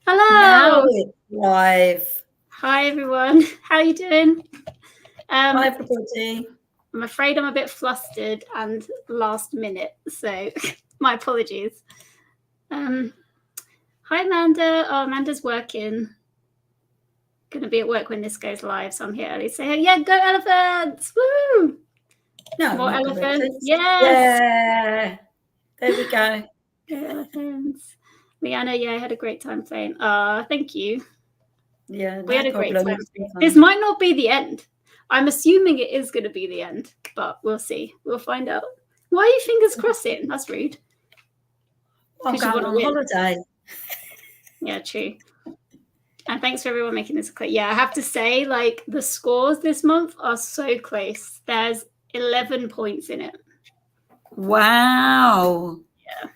Now Hello. it's live. Hi, everyone. How are you doing? Hi, everybody. I'm afraid I'm a bit flustered and last minute, so my apologies. Hi, Amanda. Oh, Amanda's working. Going to be at work when this goes live, so I'm here early. So, yeah, go elephants! Woo! No, More not elephants. elephants. Yes! Yeah. There we go. Go elephants. Leanna, yeah, I had a great time playing. Thank you. Yeah, We had no a great problem. time. This might not be the end. I'm assuming it is going to be the end, but we'll see. We'll find out. Why are you fingers crossing? That's rude. I'm going on holiday. Yeah, true. And thanks for everyone making this clear. Yeah, I have to say, like, the scores this month are so close. There's 11 points in it. Wow. Yeah.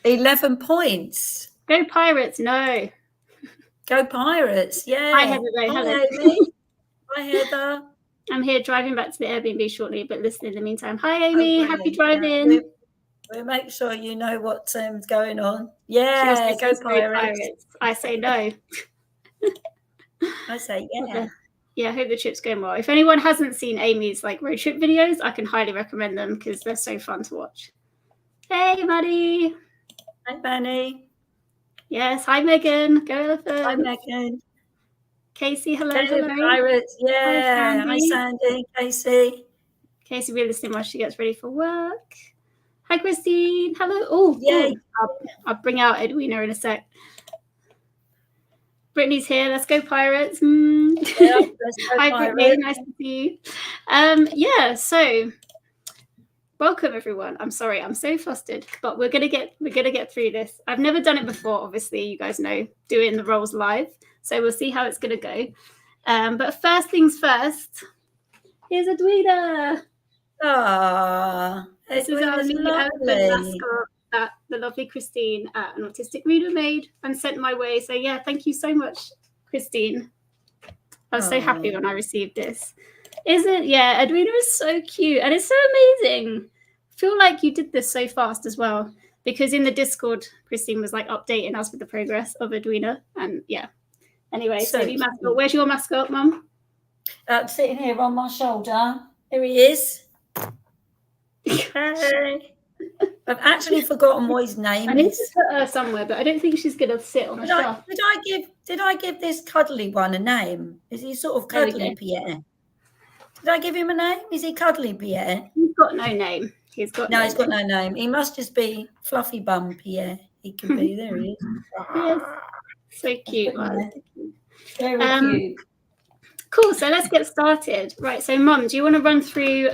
11 points. Go Pirates, no. Go Pirates, yeah. Hi, Heather. Hi, Amy. Hi, Heather. I'm here driving back to the Airbnb shortly, but listening in the meantime. Hi, Amy. Happy driving. Yeah. We'll make sure you know what's going on. Yeah, go Pirates. I say no. I say yeah. Yeah, I hope the trip's going well. If anyone hasn't seen Amy's like road trip videos, I can highly recommend them because they're so fun to watch. Hey, Maddie. Hi, Manny. Yes, hi, Megan. Go elephants. Hi, Megan. Casey, hello. Pirates, yeah. Hi, Sandy. Casey. Casey, we're listening while she gets ready for work. Hi, Christine. Hello. Oh, yay. I'll bring out Edwina in a sec. Brittany's here. Let's go Pirates. Yeah, let's go Hi, Pirates. Brittany. Nice to see you. Yeah. So, welcome everyone. I'm sorry, I'm so flustered, but we're gonna get through this. I've never done it before. Obviously, you guys know doing the roles live, so we'll see how it's gonna go. But first things first. Here's Edwina. This is our new elephant mascot that the lovely Christine at An Autistic Reader made and sent my way. So yeah, thank you so much, Christine. I was so happy when I received this. Isn't yeah, Edwina is so cute and it's so amazing. I feel like you did this so fast as well because in the Discord, Christine was like updating us with the progress of Edwina and yeah. Anyway, so mascot. Where's your mascot, Mum? Sitting here on my shoulder. Here he is. Hey. I've actually forgotten what his name is. I need to put her somewhere, but I don't think she's going to sit on the shelf. Did I give this cuddly one a name? Is he sort of Cuddly Pierre? Did I give him a name? Is he Cuddly Pierre? He's got no name. He's got no name. He must just be Fluffy Bum Pierre. He can be. There he is. Yes. So cute. Very cute. Cool. So let's get started. Right. So, Mum, do you want to run through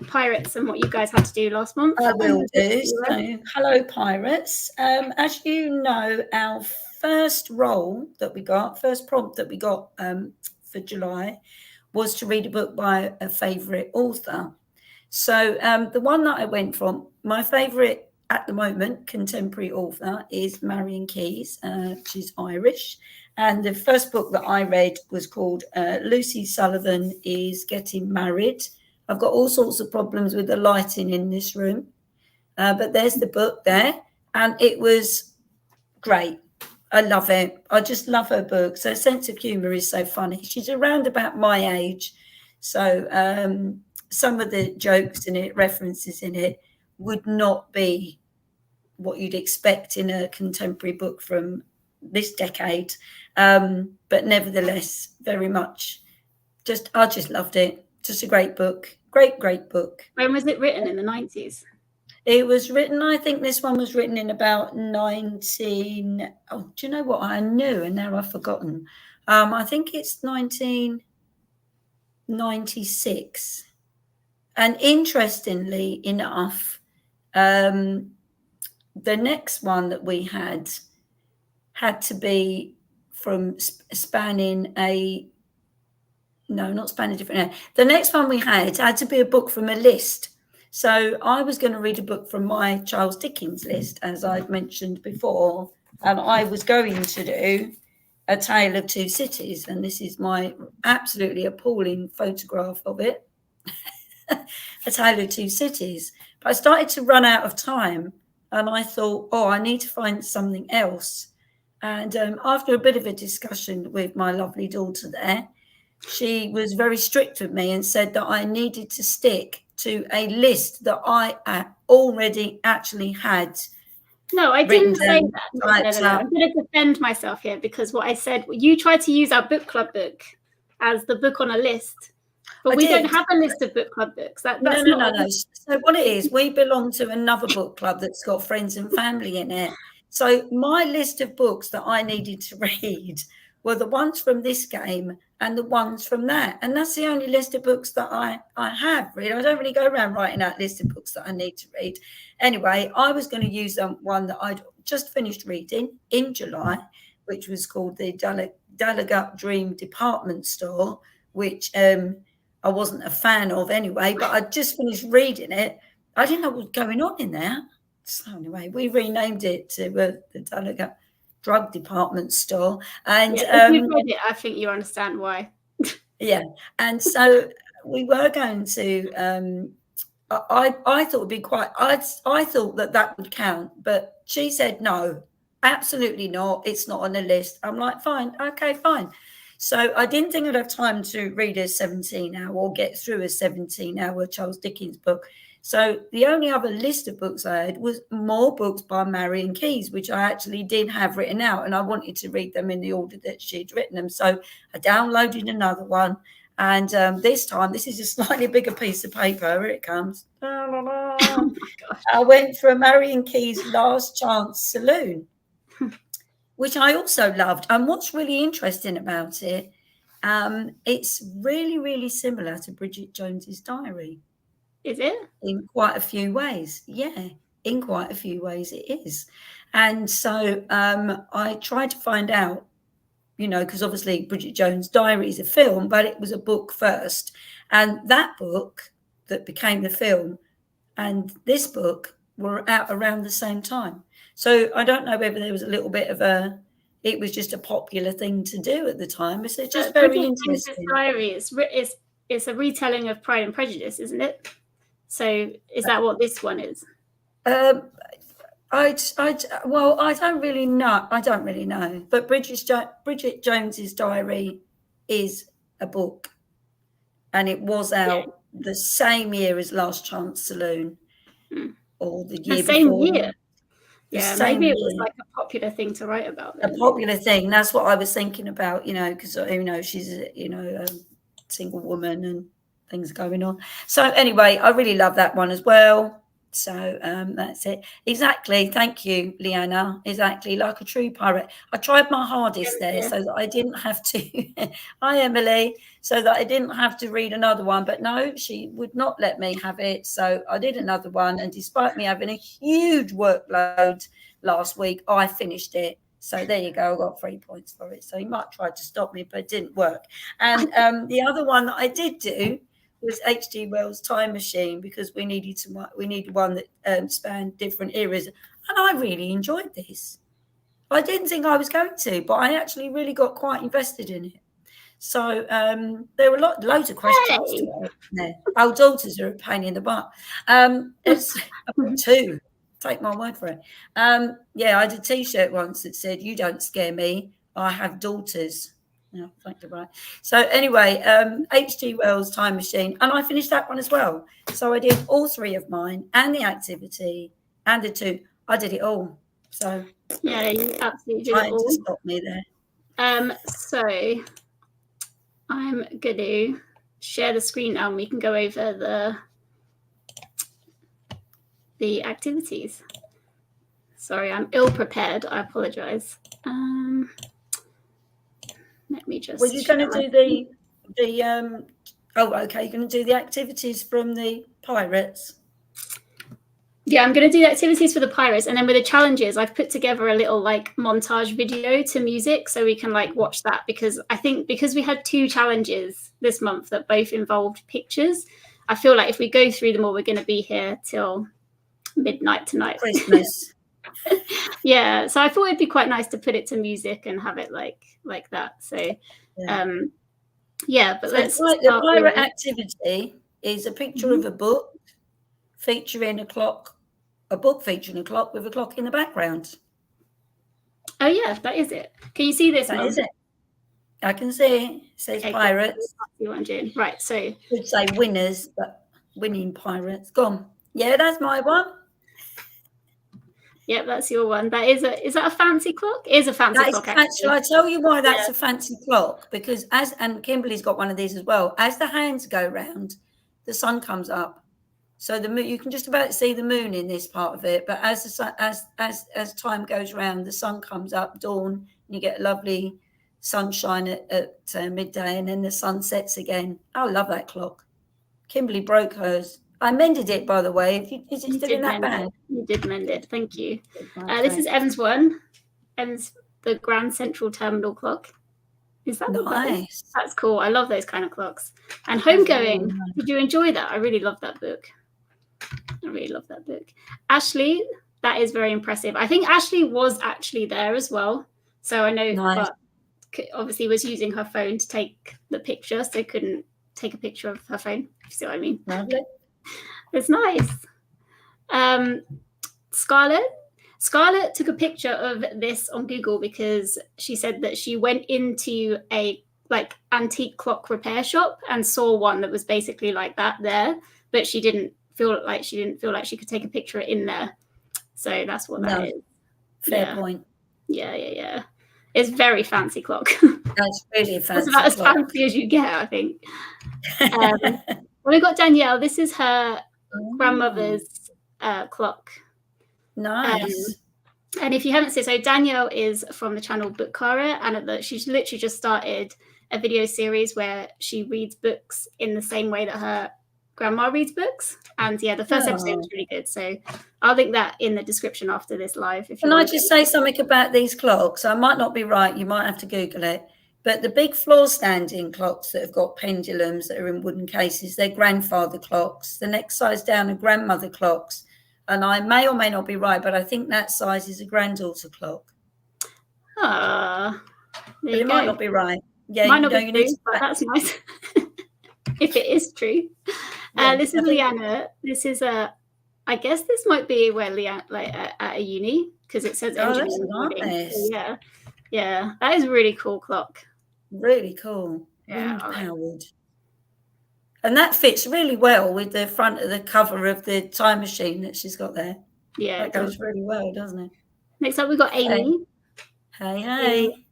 Pirates and what you guys had to do last month? I will do. So, hello, Pirates. As you know, our first prompt that we got for July was to read a book by a favourite author. So the one that I went from, my favourite at the moment, contemporary author is Marion Keyes. She's Irish. And the first book that I read was called Lucy Sullivan is Getting Married. I've got all sorts of problems with the lighting in this room. But there's the book there. And it was great. I love it. I just love her books. Her sense of humour is so funny. She's around about my age. So some of the jokes in it, references in it, would not be what you'd expect in a contemporary book from this decade. But nevertheless, very much. I just loved it. Just a great book. Great book. When was it written? In the 90s? It was written, I think this one was written in about 19... Oh, do you know what? I knew and now I've forgotten. I think it's 1996. And interestingly enough, the next one that we had to be from spanning a... No, not spanning different... The next one we had to be a book from a list. So I was going to read a book from my Charles Dickens list, as I've mentioned before, and I was going to do A Tale of Two Cities, and this is my absolutely appalling photograph of it, A Tale of Two Cities. But I started to run out of time, and I thought, I need to find something else. And after a bit of a discussion with my lovely daughter there, she was very strict with me and said that I needed to stick to a list that I already actually had. No, I didn't say that. No. I'm going to defend myself here, because what I said, you tried to use our book club book as the book on a list, but we don't have a list of book club books. No. So what it is, we belong to another book club that's got friends and family in it. So my list of books that I needed to read were the ones from this game and the ones from that. And that's the only list of books that I have, really. I don't really go around writing out lists of books that I need to read. Anyway, I was going to use one that I'd just finished reading in July, which was called The Delegate Dream Department Store, which I wasn't a fan of anyway, but I just finished reading it. I didn't know what was going on in there. So anyway, we renamed it to the Delegate Drug Department Store. And if you've read it, I think you understand why. Yeah. And so we were going to I thought it'd be quite I thought that would count, but she said no, absolutely not. It's not on the list. I'm like, fine, okay, fine. So I didn't think I'd have time to read a 17-hour or get through a 17-hour Charles Dickens book. So the only other list of books I had was more books by Marion Keyes, which I actually did have written out, and I wanted to read them in the order that she'd written them. So I downloaded another one, and this time, this is a slightly bigger piece of paper. Here it comes. Oh I went for a Marion Keyes Last Chance Saloon, which I also loved. And what's really interesting about it, it's really, really similar to Bridget Jones's Diary. Is it? In quite a few ways. Yeah, in quite a few ways it is. And so I tried to find out, because obviously Bridget Jones' Diary is a film, but it was a book first. And that book that became the film and this book were out around the same time. So I don't know whether there was a little bit of it was just a popular thing to do at the time. It's just very interesting. Jones's Diary is a retelling of Pride and Prejudice, isn't it? So is that what this one is? Well, I don't really know. But Bridget Jones's Diary is a book, and it was out the same year as Last Chance Saloon, or the year same before. Year. Yeah, maybe it was like a popular thing to write about. Then. A popular thing. That's what I was thinking about. Because she's a single woman and things going on. So anyway, I really love that one as well. So that's it. Exactly. Thank you, Leanna. Exactly. Like a true pirate. I tried my hardest there so that I didn't have to. Hi, Emily. So that I didn't have to read another one. But no, she would not let me have it. So I did another one. And despite me having a huge workload last week, I finished it. So there you go. I got 3 points for it. So you might try to stop me, but it didn't work. And the other one that I did do was H.G.Wells' Time Machine, because we needed one that spanned different eras, and I really enjoyed this. I didn't think I was going to, but I actually really got quite invested in it. So there were loads of questions to it there. Our daughters are a pain in the butt. It's two. Take my word for it. I had a T-shirt once that said, "You don't scare me. I have daughters." Yeah, thank you, right. So anyway, H.G.Wells' Time Machine, and I finished that one as well. So I did all three of mine, and the activity, and the two. I did it all. So yeah, you absolutely did it all. Trying to stop me there. So I'm going to share the screen now, and we can go over the activities. Sorry, I'm ill prepared. I apologise. Let me just. Were you going to do the? Oh, okay. You're going to do the activities from the pirates. Yeah, I'm going to do the activities for the pirates, and then with the challenges, I've put together a little montage video to music, so we can watch that, because I think because we had 2 challenges this month that both involved pictures, I feel like if we go through them all, we're going to be here till midnight tonight. Christmas. Yeah, so I thought it'd be quite nice to put it to music and have it like that. So but so let's the pirate activity is a picture of a book featuring a clock, a book featuring a clock with a clock in the background. Oh yeah, that is it. Can you see this? That Mum? is it. I can see it. It says pirates. Right, so it would say winners, but winning pirates. Go on. Yeah, that's my one. Yep, that's your one. That is that a fancy clock? It is a fancy clock. Shall I tell you why that's a fancy clock? Because and Kimberly's got one of these as well. As the hands go round, the sun comes up. So the moon, you can just about see the moon in this part of it. But as the sun, as time goes round, the sun comes up, dawn, and you get lovely sunshine at midday, and then the sun sets again. I love that clock. Kimberly broke hers. I mended it, by the way. Is it still in that bag? You did mend it. Thank you. This is Evan's one. Evan's the Grand Central Terminal clock. Is that nice? That's cool. I love those kind of clocks. And Homegoing. Nice. Did you enjoy that? I really love that book. Ashley, that is very impressive. I think Ashley was actually there as well. So I know, but obviously was using her phone to take the picture, so couldn't take a picture of her phone. If you see what I mean? Lovely. It's nice. Scarlett took a picture of this on Google because she said that she went into a antique clock repair shop and saw one that was basically like that there, but she didn't feel like she could take a picture in there. So that's what that is. Fair point. Yeah. It's very fancy clock. That's really fancy. It's about as fancy as you get, I think. Well, we got Danielle. This is her grandmother's clock. Nice. And if you haven't seen, so Danielle is from the channel Bookcara, and she's literally just started a video series where she reads books in the same way that her grandma reads books. And yeah, the first episode was really good. So I'll link that in the description after this live. Can I just say something about these clocks? I might not be right. You might have to Google it. But the big floor standing clocks that have got pendulums that are in wooden cases, they're grandfather clocks. The next size down are grandmother clocks. And I may or may not be right, but I think that size is a granddaughter clock. But it might not be right. Yeah, might not be true, but that's nice. If it is true. This is Leanna. This is I guess this might be where Leanna, at a uni, because it says engineering. Nice. So yeah, that is a really cool clock. Really cool. Wind powered. And that fits really well with the front of the cover of the time machine that she's got there. Yeah, that goes really well, doesn't it? Next up, we've got Amy. Hey.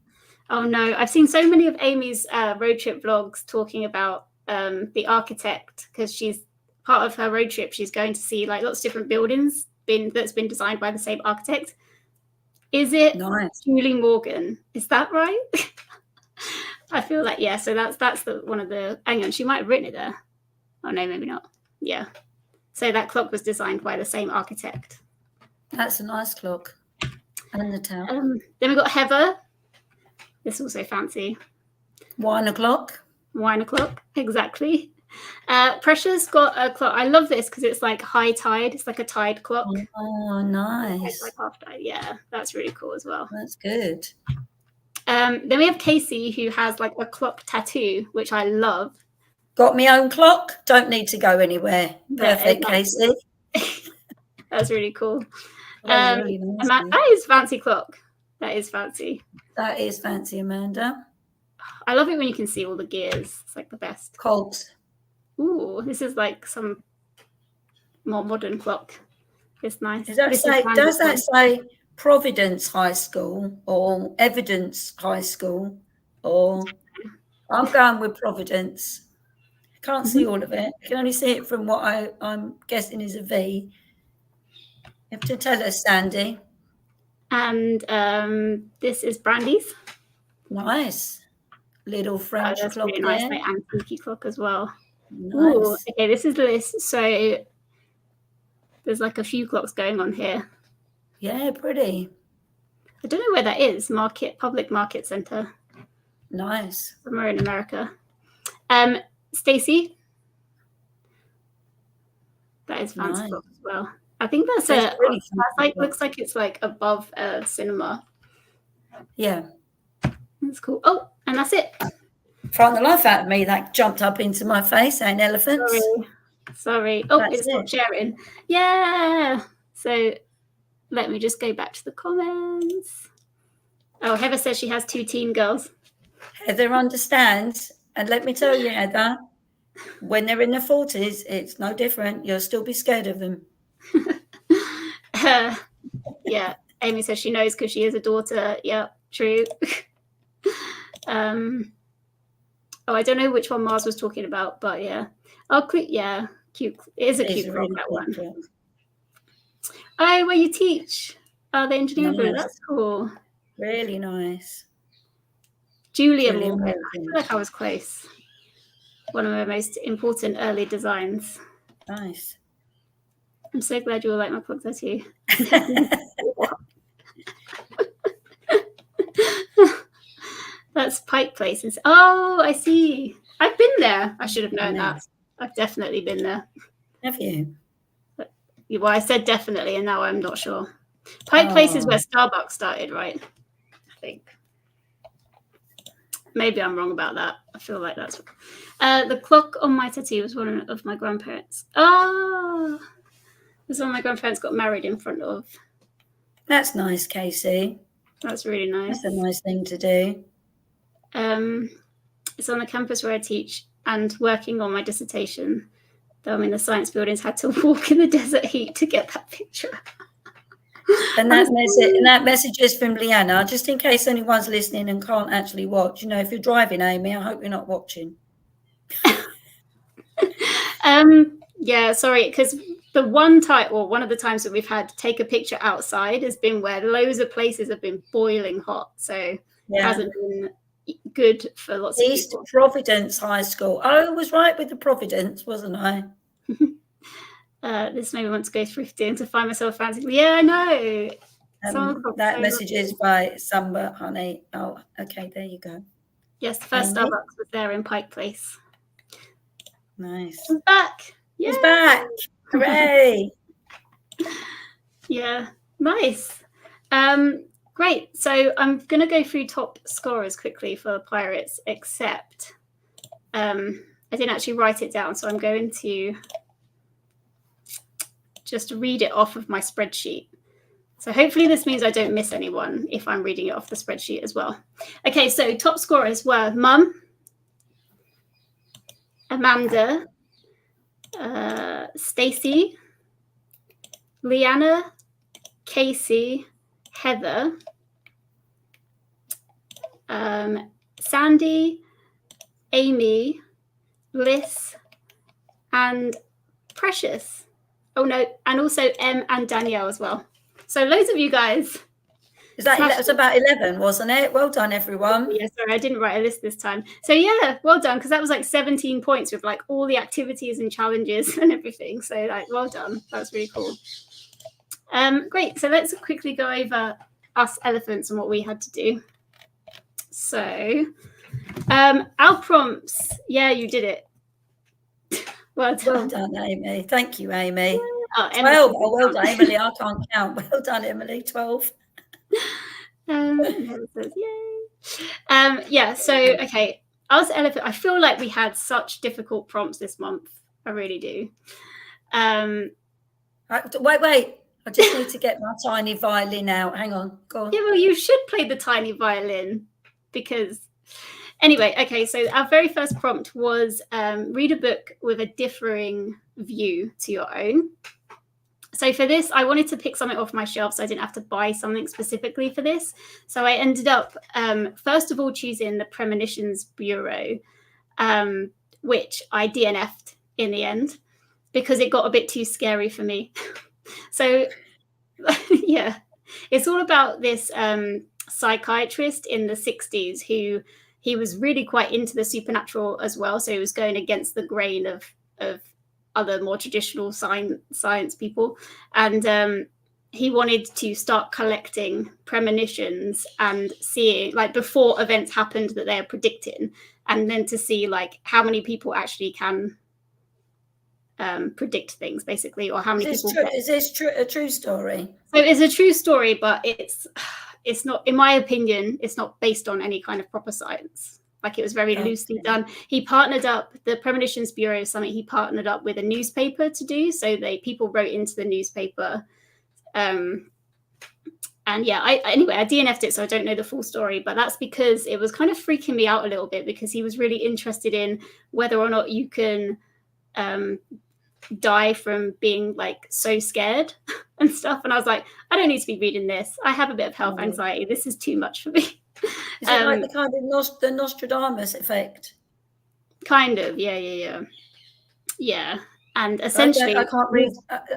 Oh no, I've seen so many of Amy's road trip vlogs talking about the architect, because she's part of her road trip. She's going to see lots of different buildings that's been designed by the same architect. Is it Julie Morgan? Is that right? I feel like so that's one of the. Hang on, she might have written it there. Oh no, maybe not. Yeah. So that clock was designed by the same architect. That's a nice clock. And the tower. Then we got Heather. This is also fancy. Wine o'clock, exactly. Precious got a clock. I love this because it's like high tide. It's like a tide clock. Oh, nice. It's like half tide. Yeah, that's really cool as well. That's good. Then we have Casey, who has a clock tattoo, which I love. Got my own clock. Don't need to go anywhere. Perfect, Casey. That's really cool. Really nice, that is fancy clock. That is fancy. That is fancy, Amanda. I love it when you can see all the gears. It's the best. Cogs. Ooh, this is some more modern clock. It's nice. Does that say Providence High School or Evidence High School? Or I'm going with Providence. I can't see all of it. I can only see it from what I'm guessing is a V. You have to tell us, Sandy. And this is Brandy's. Nice. Little French that's clock. Really nice, antique clock as well. Nice. Ooh, okay, this is the list. So there's a few clocks going on here. Yeah, pretty. I don't know where that is. Public Market Center. Nice. Somewhere in America. Stacy. That is fancy clock as well. I think that's really looks like it's above a cinema. Yeah. That's cool. Oh, and that's it. Frightened the life out of me. That jumped up into my face. Ain't elephants. Sorry. Oh, it's not sharing. Yeah. So let me just go back to the comments. Oh, Heather says she has 2 teen girls. Heather understands. And let me tell you, Heather, when they're in their 40s, it's no different. You'll still be scared of them. Yeah, Amy says she knows because she is a daughter. Yeah, true. I don't know which one Mars was talking about, but yeah. Oh, yeah, cute. It is a cute crop, that one. Crop. Oh, where you teach? Oh, the engineering group. That's cool. Really nice. Julia Morgan. I feel like I was close. One of my most important early designs. Nice. I'm so glad you all like my pod tattoo. That's Pike Place. Oh, I see. I've been there. I should have known that. I've definitely been there. Have you? Well, I said definitely, and now I'm not sure. Pike Place is where Starbucks started, right? I think. Maybe I'm wrong about that. I feel like that's... the clock on my tattoo was one of my grandparents. Oh! This is one my grandparents got married in front of. That's nice, Casey. That's really nice. That's a nice thing to do. It's on the campus where I teach and working on my dissertation. Though I'm in the science buildings, had to walk in the desert heat to get that picture. And that message is from Leanna, just in case anyone's listening and can't actually watch. You know, if you're driving, Amy, I hope you're not watching. Yeah, sorry, because the one of the times that we've had to take a picture outside has been where loads of places have been boiling hot. So it hasn't been good for lots of people. East Providence High School. I was right with the Providence, wasn't I? This made me want to go thrifting to find myself frantically. Yeah, I know. That message is by Summer Honey. Oh, okay, there you go. Yes, the first Starbucks was there in Pike Place. Nice. It's back. It's back. Hooray. Yeah, nice. Great. So I'm going to go through top scorers quickly for Pirates, except I didn't actually write it down, so I'm going to just read it off of my spreadsheet. So hopefully this means I don't miss anyone if I'm reading it off the spreadsheet as well. Okay, so top scorers were Mum, Amanda, Stacey, Leanna, Casey, Heather, Sandy, Amy, Liz, and Precious. Oh no, and also Em and Danielle as well. So loads of you guys. That was about 11, wasn't it? Well done, everyone. Yeah, sorry, I didn't write a list this time. So yeah, well done, because that was like 17 points with like all the activities and challenges and everything. So like, well done. That was really cool. Great. So let's quickly go over us elephants and what we had to do. So our prompts. Yeah, you did it. Well done, Amy. Thank you, Amy. Oh, 12. Oh, well done, Emily. I can't count. Well done, Emily. 12. Yeah, so okay. Us elephant. I feel like we had such difficult prompts this month. I really do. Wait. I just need to get my tiny violin out. Hang on. Go on. Yeah, well, you should play the tiny violin because... Anyway, okay, so our very first prompt was read a book with a differing view to your own. So for this, I wanted to pick something off my shelf so I didn't have to buy something specifically for this. So I ended up, first of all, choosing the Premonitions Bureau, which I DNF'd in the end because it got a bit too scary for me. So, yeah, it's all about this psychiatrist in the 60s who he was really quite into the supernatural as well. So he was going against the grain of other more traditional science people. And he wanted to start collecting premonitions and seeing, like, before events happened that they're predicting, and then to see, like, how many people actually can predict things, basically, or how many people... Is this a true story? So it's a true story, but it's not, in my opinion, it's not based on any kind of proper science. Like, it was very loosely done. He partnered up, the Premonitions Bureau Summit, he partnered up with a newspaper to do. So people wrote into the newspaper and And yeah, anyway, I DNF'd it, so I don't know the full story, but that's because it was kind of freaking me out a little bit, because he was really interested in whether or not you can die from being like so scared and stuff. And I was like, I don't need to be reading this. I have a bit of health anxiety. This is too much for me. Is it like the kind of the Nostradamus effect? Kind of, yeah. And essentially, I can't read.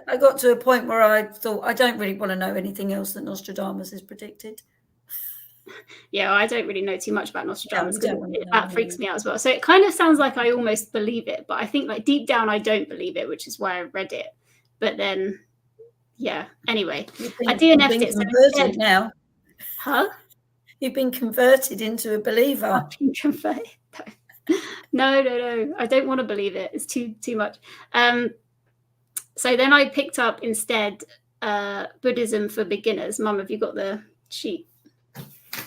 I got to a point where I thought, I don't really want to know anything else that Nostradamus has predicted. Yeah, I don't really know too much about Nostradamus, because that freaks me out as well. So it kind of sounds like I almost believe it, but I think like deep down I don't believe it, which is why I read it. But then, yeah. Anyway, I DNF'd it. So now, huh? You've been converted into a believer. I've been converted. No. I don't want to believe it. It's too much. So then I picked up instead Buddhism for Beginners. Mum, have you got the sheet?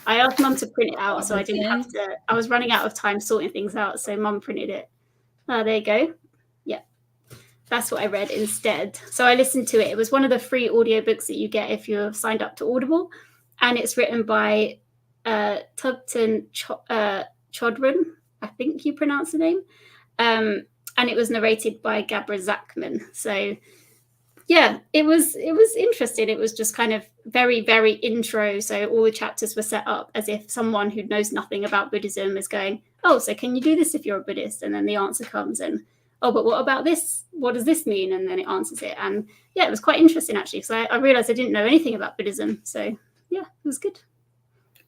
I asked Mum to print it out, so I didn't have to. I was running out of time sorting things out, so Mum printed it. There you go. Yeah, that's what I read instead. So I listened to it. It was one of the free audiobooks that you get if you're signed up to Audible, and it's written by Tubton Chodron, I think you pronounce the name, and it was narrated by Gabra Zachman. So yeah, it was interesting. It was just kind of very, very intro. So all the chapters were set up as if someone who knows nothing about Buddhism is going, oh, so can you do this if you're a Buddhist? And then the answer comes, and oh, but what about this? What does this mean? And then it answers it. And yeah, it was quite interesting actually. So I realized I didn't know anything about Buddhism. So yeah, it was good.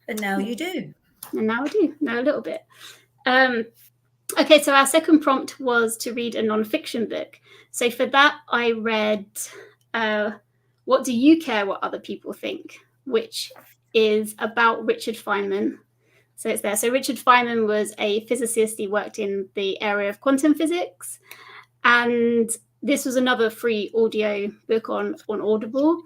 And now you do. And now I do know a little bit. Okay, so our second prompt was to read a non-fiction book. So for that, I read What Do You Care What Other People Think?, which is about Richard Feynman. So it's there. So Richard Feynman was a physicist. He worked in the area of quantum physics. And this was another free audio book on Audible.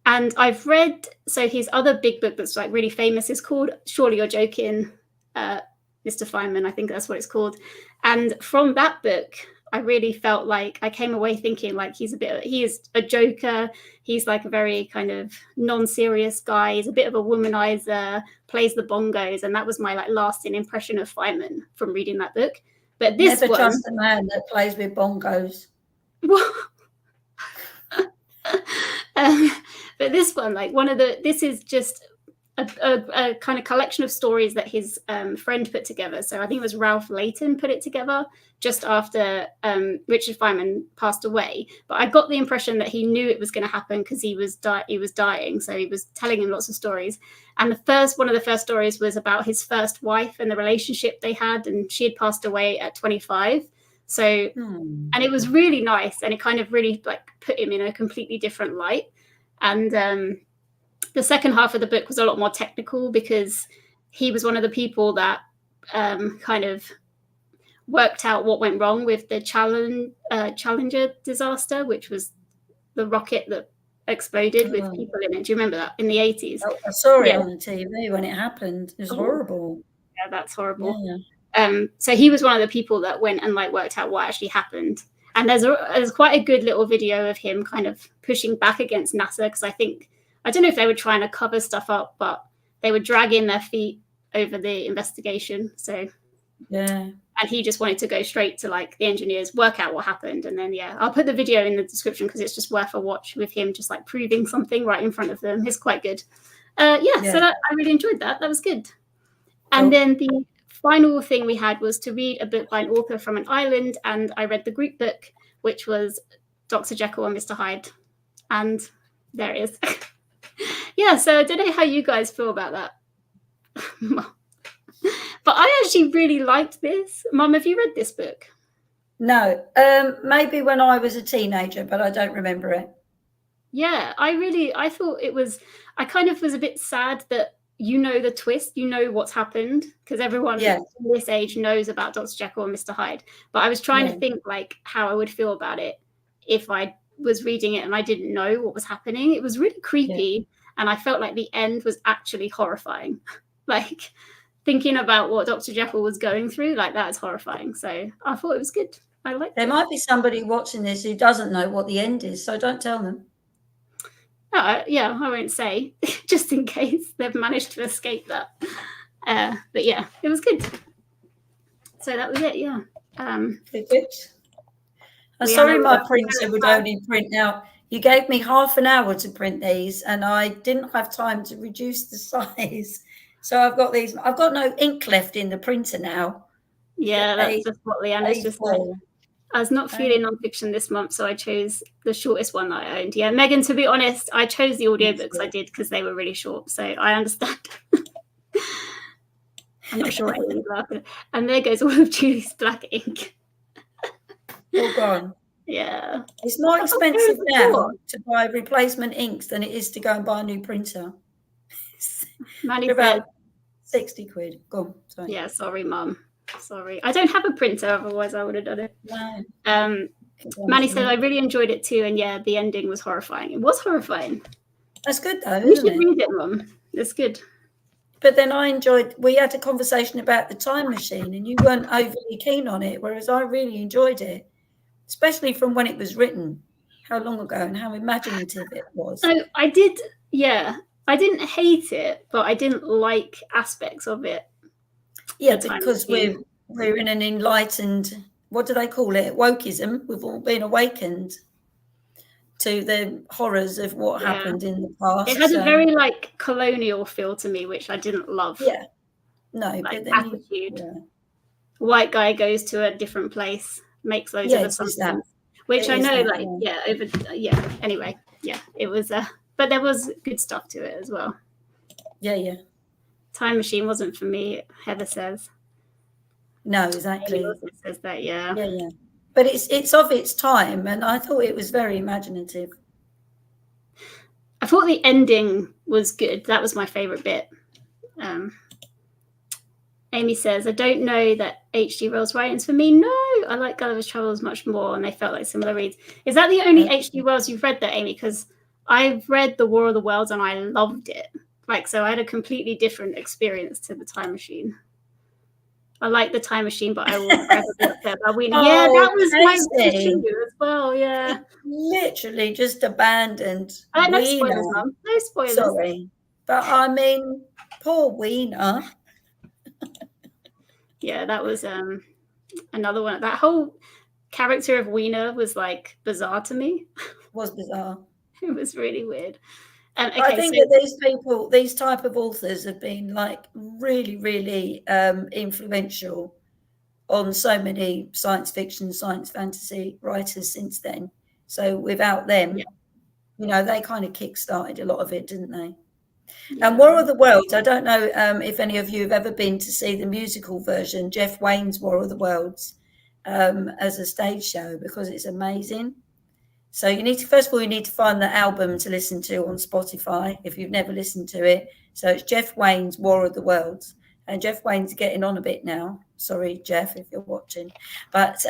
And I've read, so his other big book that's like really famous is called Surely You're Joking, Mr. Feynman, I think that's what it's called. And from that book, I really felt like I came away thinking like he is a joker. He's like a very kind of non-serious guy. He's a bit of a womanizer, plays the bongos. And that was my like lasting impression of Feynman from reading that book. But this Never trust a man that plays with bongos. But this one, like this is just a kind of collection of stories that his friend put together. So I think it was Ralph Layton put it together just after Richard Feynman passed away. But I got the impression that he knew it was going to happen because he was dying. So he was telling him lots of stories. And one of the first stories was about his first wife and the relationship they had. And she had passed away at 25. So, and it was really nice. And it kind of really like put him in a completely different light. And the second half of the book was a lot more technical because he was one of the people that kind of worked out what went wrong with the Challenger disaster, which was the rocket that exploded with people in it. Do you remember that in the 80s? Oh, I saw it on the TV when it happened. It was horrible. Yeah, that's horrible. Yeah. So he was one of the people that went and like worked out what actually happened. And there's quite a good little video of him kind of pushing back against NASA because I don't know if they were trying to cover stuff up, but they were dragging their feet over the investigation. So yeah. And he just wanted to go straight to like the engineers, work out what happened. And then, yeah, I'll put the video in the description because it's just worth a watch with him just like proving something right in front of them. It's quite good. So I really enjoyed that. That was good. And then the final thing we had was to read a book by an author from an island. And I read the group book, which was Dr. Jekyll and Mr. Hyde. And there it is. Yeah, so I don't know how you guys feel about that. But I actually really liked this. Mum, have you read this book? No, maybe when I was a teenager, but I don't remember it. Yeah, I thought it was, I kind of was a bit sad that you know the twist, you know what's happened, because everyone in this age knows about Dr. Jekyll and Mr. Hyde. But I was trying to think like how I would feel about it if I was reading it and I didn't know what was happening. It was really creepy. And I felt like the end was actually horrifying. Like thinking about what Dr. Jekyll was going through, like that is horrifying. So I thought it was good. I liked it. There might be somebody watching this who doesn't know what the end is, so don't tell them. Yeah, I won't say, just in case they've managed to escape that. But yeah, it was good. So that was it, yeah. Good. I'm sorry my printer would only print out. You gave me half an hour to print these, and I didn't have time to reduce the size. So I've got these. I've got no ink left in the printer now. Yeah, that's just what Leanna's just said. I was not feeling non-fiction this month, so I chose the shortest one that I owned. Yeah, Megan, to be honest, I chose the audiobooks I did because they were really short, so I understand. I'm not sure Aiden's laughing. And there goes all of Julie's black ink. All gone. Yeah. It's more expensive now to buy replacement inks than it is to go and buy a new printer. About 60 quid. Go on, sorry. Yeah, sorry, Mum. Sorry. I don't have a printer, otherwise I would have done it. No. Manny said I really enjoyed it too, and yeah, the ending was horrifying. It was horrifying. That's good though, you should read it, Mum. It's good. But then we had a conversation about the time machine, and you weren't overly keen on it, whereas I really enjoyed it, especially from when it was written, how long ago and how imaginative it was. So I did, yeah. I didn't hate it, but I didn't like aspects of it. Yeah, because we're in an enlightened, what do they call it? Wokeism. We've all been awakened to the horrors of what happened in the past. It had a very colonial feel to me, which I didn't love. Yeah. No, but then attitude. White guy goes to a different place, makes loads of assumptions. Which I know, anyway, it was but there was good stuff to it as well. Yeah. Time machine wasn't for me, Heather says. No, exactly. It says that, yeah. But it's of its time, and I thought it was very imaginative. I thought the ending was good. That was my favourite bit. Amy says, I don't know that H.G.Wells writings for me. No, I like Gulliver's Travels much more, and they felt like similar reads. Is that the only H.G.Wells you've read there, Amy? Because I've read The War of the Worlds and I loved it. So I had a completely different experience to the Time Machine. I like the Time Machine, but I will never watch that. Yeah, that was my issue as well. Yeah, literally just abandoned. No spoilers, Mum. No spoilers. Sorry, but I mean, poor Weir. Yeah, that was another one. That whole character of Weir was bizarre to me. Was bizarre. It was really weird. I think that these type of authors have been really, really influential on so many science fiction, science fantasy writers since then. So without them, they kind of kick-started a lot of it, didn't they? Yeah. And War of the Worlds, I don't know if any of you have ever been to see the musical version, Jeff Wayne's War of the Worlds, as a stage show, because it's amazing. So first of all, you need to find the album to listen to on Spotify if you've never listened to it. So it's Jeff Wayne's War of the Worlds. And Jeff Wayne's getting on a bit now. Sorry, Jeff, if you're watching. But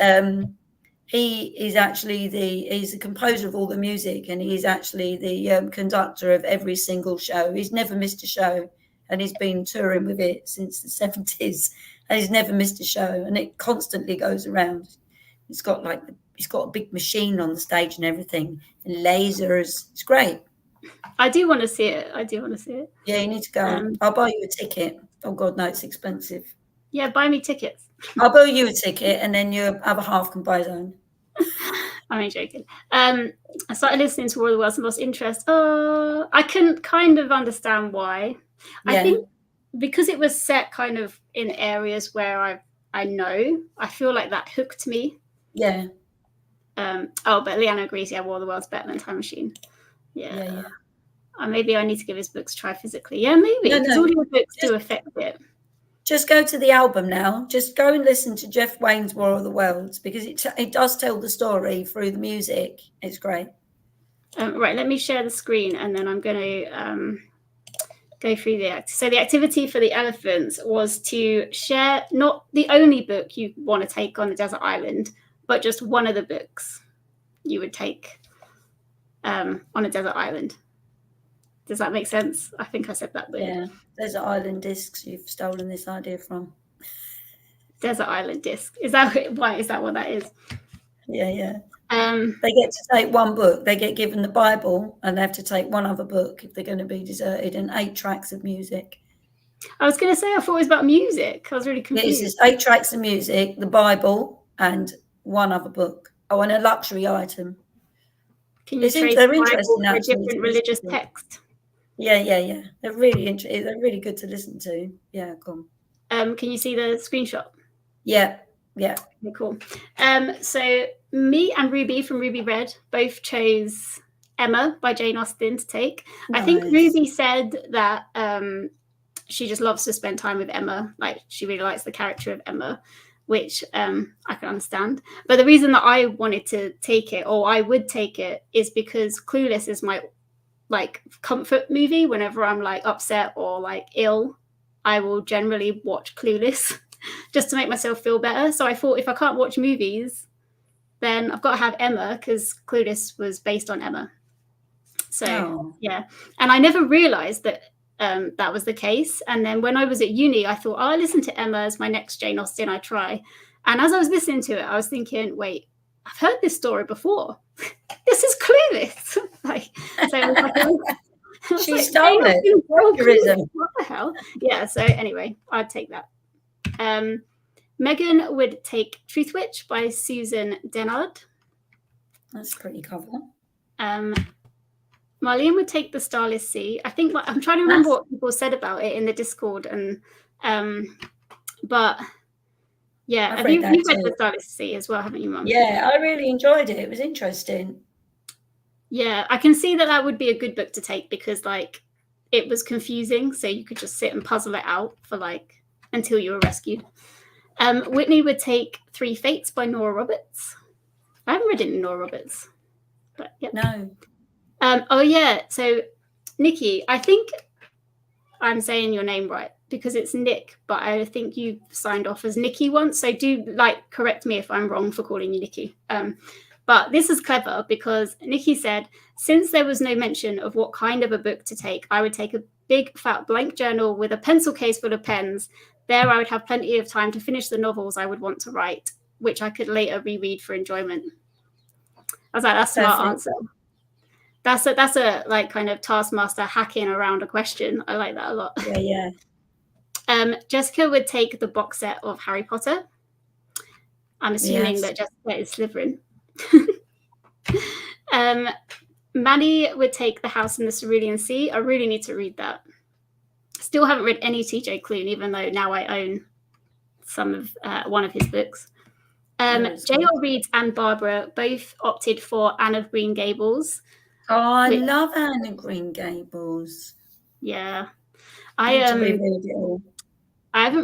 he is actually he's the composer of all the music, and he's actually the conductor of every single show. He's never missed a show, and he's been touring with it since the 70s. And he's never missed a show, and it constantly goes around. It's got he's got a big machine on the stage and everything, and lasers. It's great. I do want to see it. Yeah, you need to go. I'll buy you a ticket. Oh God, no, it's expensive. Yeah, buy me tickets. I'll buy you a ticket, and then your other half can buy his own. I'm only joking. I started listening to War of the Worlds and lost interest. I can kind of understand why. Yeah. I think because it was set kind of in areas where I know, I feel like that hooked me. Yeah. But Leanna agrees. Yeah, War of the Worlds better than Time Machine. Yeah. Maybe I need to give his books a try physically. Yeah, maybe because audiobooks do affect it. Just go to the album now. Just go and listen to Jeff Wayne's War of the Worlds, because it does tell the story through the music. It's great. Right, let me share the screen, and then I'm going to go through So the activity for the elephants was to share not the only book you want to take on the desert island, but just one of the books you would take on a desert island. Does that make sense? I think I said that weird. Yeah, Desert Island Discs you've stolen this idea from. Desert Island Disc. Is that what that is? Yeah. Um, They get to take one book. They get given the Bible, and they have to take one other book if they're going to be deserted, and 8 tracks of music. I was going to say I thought it was about music. I was really confused. It's 8 tracks of music, the Bible, and one other book. Oh, and a luxury item. Can you trace they're the Bible interesting, for a actually. different religious text? Yeah. They're really interesting. They're really good to listen to. Yeah, cool. Can you see the screenshot? Yeah. Okay, cool. So me and Ruby from Ruby Red both chose Emma by Jane Austen to take. Nice. I think Ruby said that she just loves to spend time with Emma. Like, she really likes the character of Emma, which I can understand. But the reason that I wanted to take it, or I would take it, is because Clueless is my comfort movie. Whenever I'm upset or ill, I will generally watch Clueless just to make myself feel better. So I thought, if I can't watch movies, then I've got to have Emma, because Clueless was based on Emma. So yeah, and I never realized that that was the case. And then when I was at uni, I thought, I'll listen to Emma as my next Jane Austen I try. And as I was listening to it, I was thinking, wait, I've heard this story before. This is Clueless. She stole it. What the hell? Yeah, so anyway, I'd take that. Megan would take Truth Witch by Susan Dennard. That's pretty cover. Marlene would take The Starless Sea. I think I'm trying to remember what people said about it in the Discord, and but yeah, you've read The Starless Sea as well, haven't you, Mum? Yeah, I really enjoyed it. It was interesting. Yeah, I can see that would be a good book to take, because it was confusing, so you could just sit and puzzle it out for until you were rescued. Whitney would take Three Fates by Nora Roberts. I haven't read any Nora Roberts, but yeah. No. Oh yeah, so Nikki, I think I'm saying your name right, because it's Nick, but I think you signed off as Nikki once, so do correct me if I'm wrong for calling you Nikki. But this is clever, because Nikki said, since there was no mention of what kind of a book to take, I would take a big fat blank journal with a pencil case full of pens. There I would have plenty of time to finish the novels I would want to write, which I could later reread for enjoyment. I was like, that's a smart answer. That's a kind of taskmaster hacking around a question. I like that a lot. Yeah. Jessica would take the box set of Harry Potter. I'm assuming that Jessica is Slytherin. Manny would take The House in the Cerulean Sea. I really need to read that. Still haven't read any T.J. Klune, even though now I own some of one of his books. J.L. Reid and Barbara both opted for Anne of Green Gables. Oh, I love Anne of Green Gables. Yeah. I haven't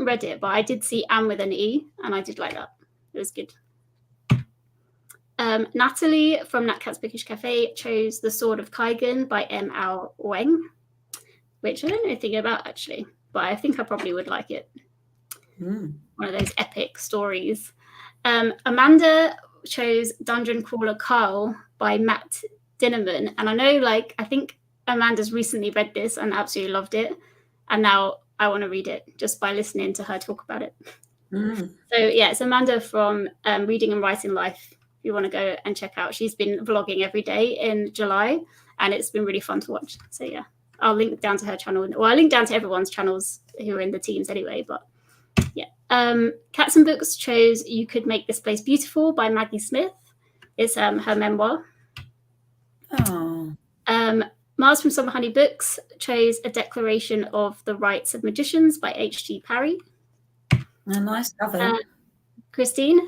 read it, but I did see Anne with an E, and I did like that. It was good. Natalie from Nat Cat's Bookish Cafe chose The Sword of Kaigan by M.L. Weng, which I don't know anything about, actually, but I think I probably would like it. One of those epic stories. Amanda chose Dungeon Crawler Carl by Matt Dinnerman, and I know I think Amanda's recently read this and absolutely loved it, and now I want to read it just by listening to her talk about it. So yeah, it's Amanda from Reading and Writing Life. If you want to go and check out, she's been vlogging every day in July, and it's been really fun to watch. So yeah, I'll link down to her channel. Well, I link down to everyone's channels who are in the teams anyway, but yeah. Cats and Books chose You Could Make This Place Beautiful by Maggie Smith. It's her memoir. Mars from Summer Honey Books chose A Declaration of the Rights of Magicians by H.G. Parry. A nice cover. Christine,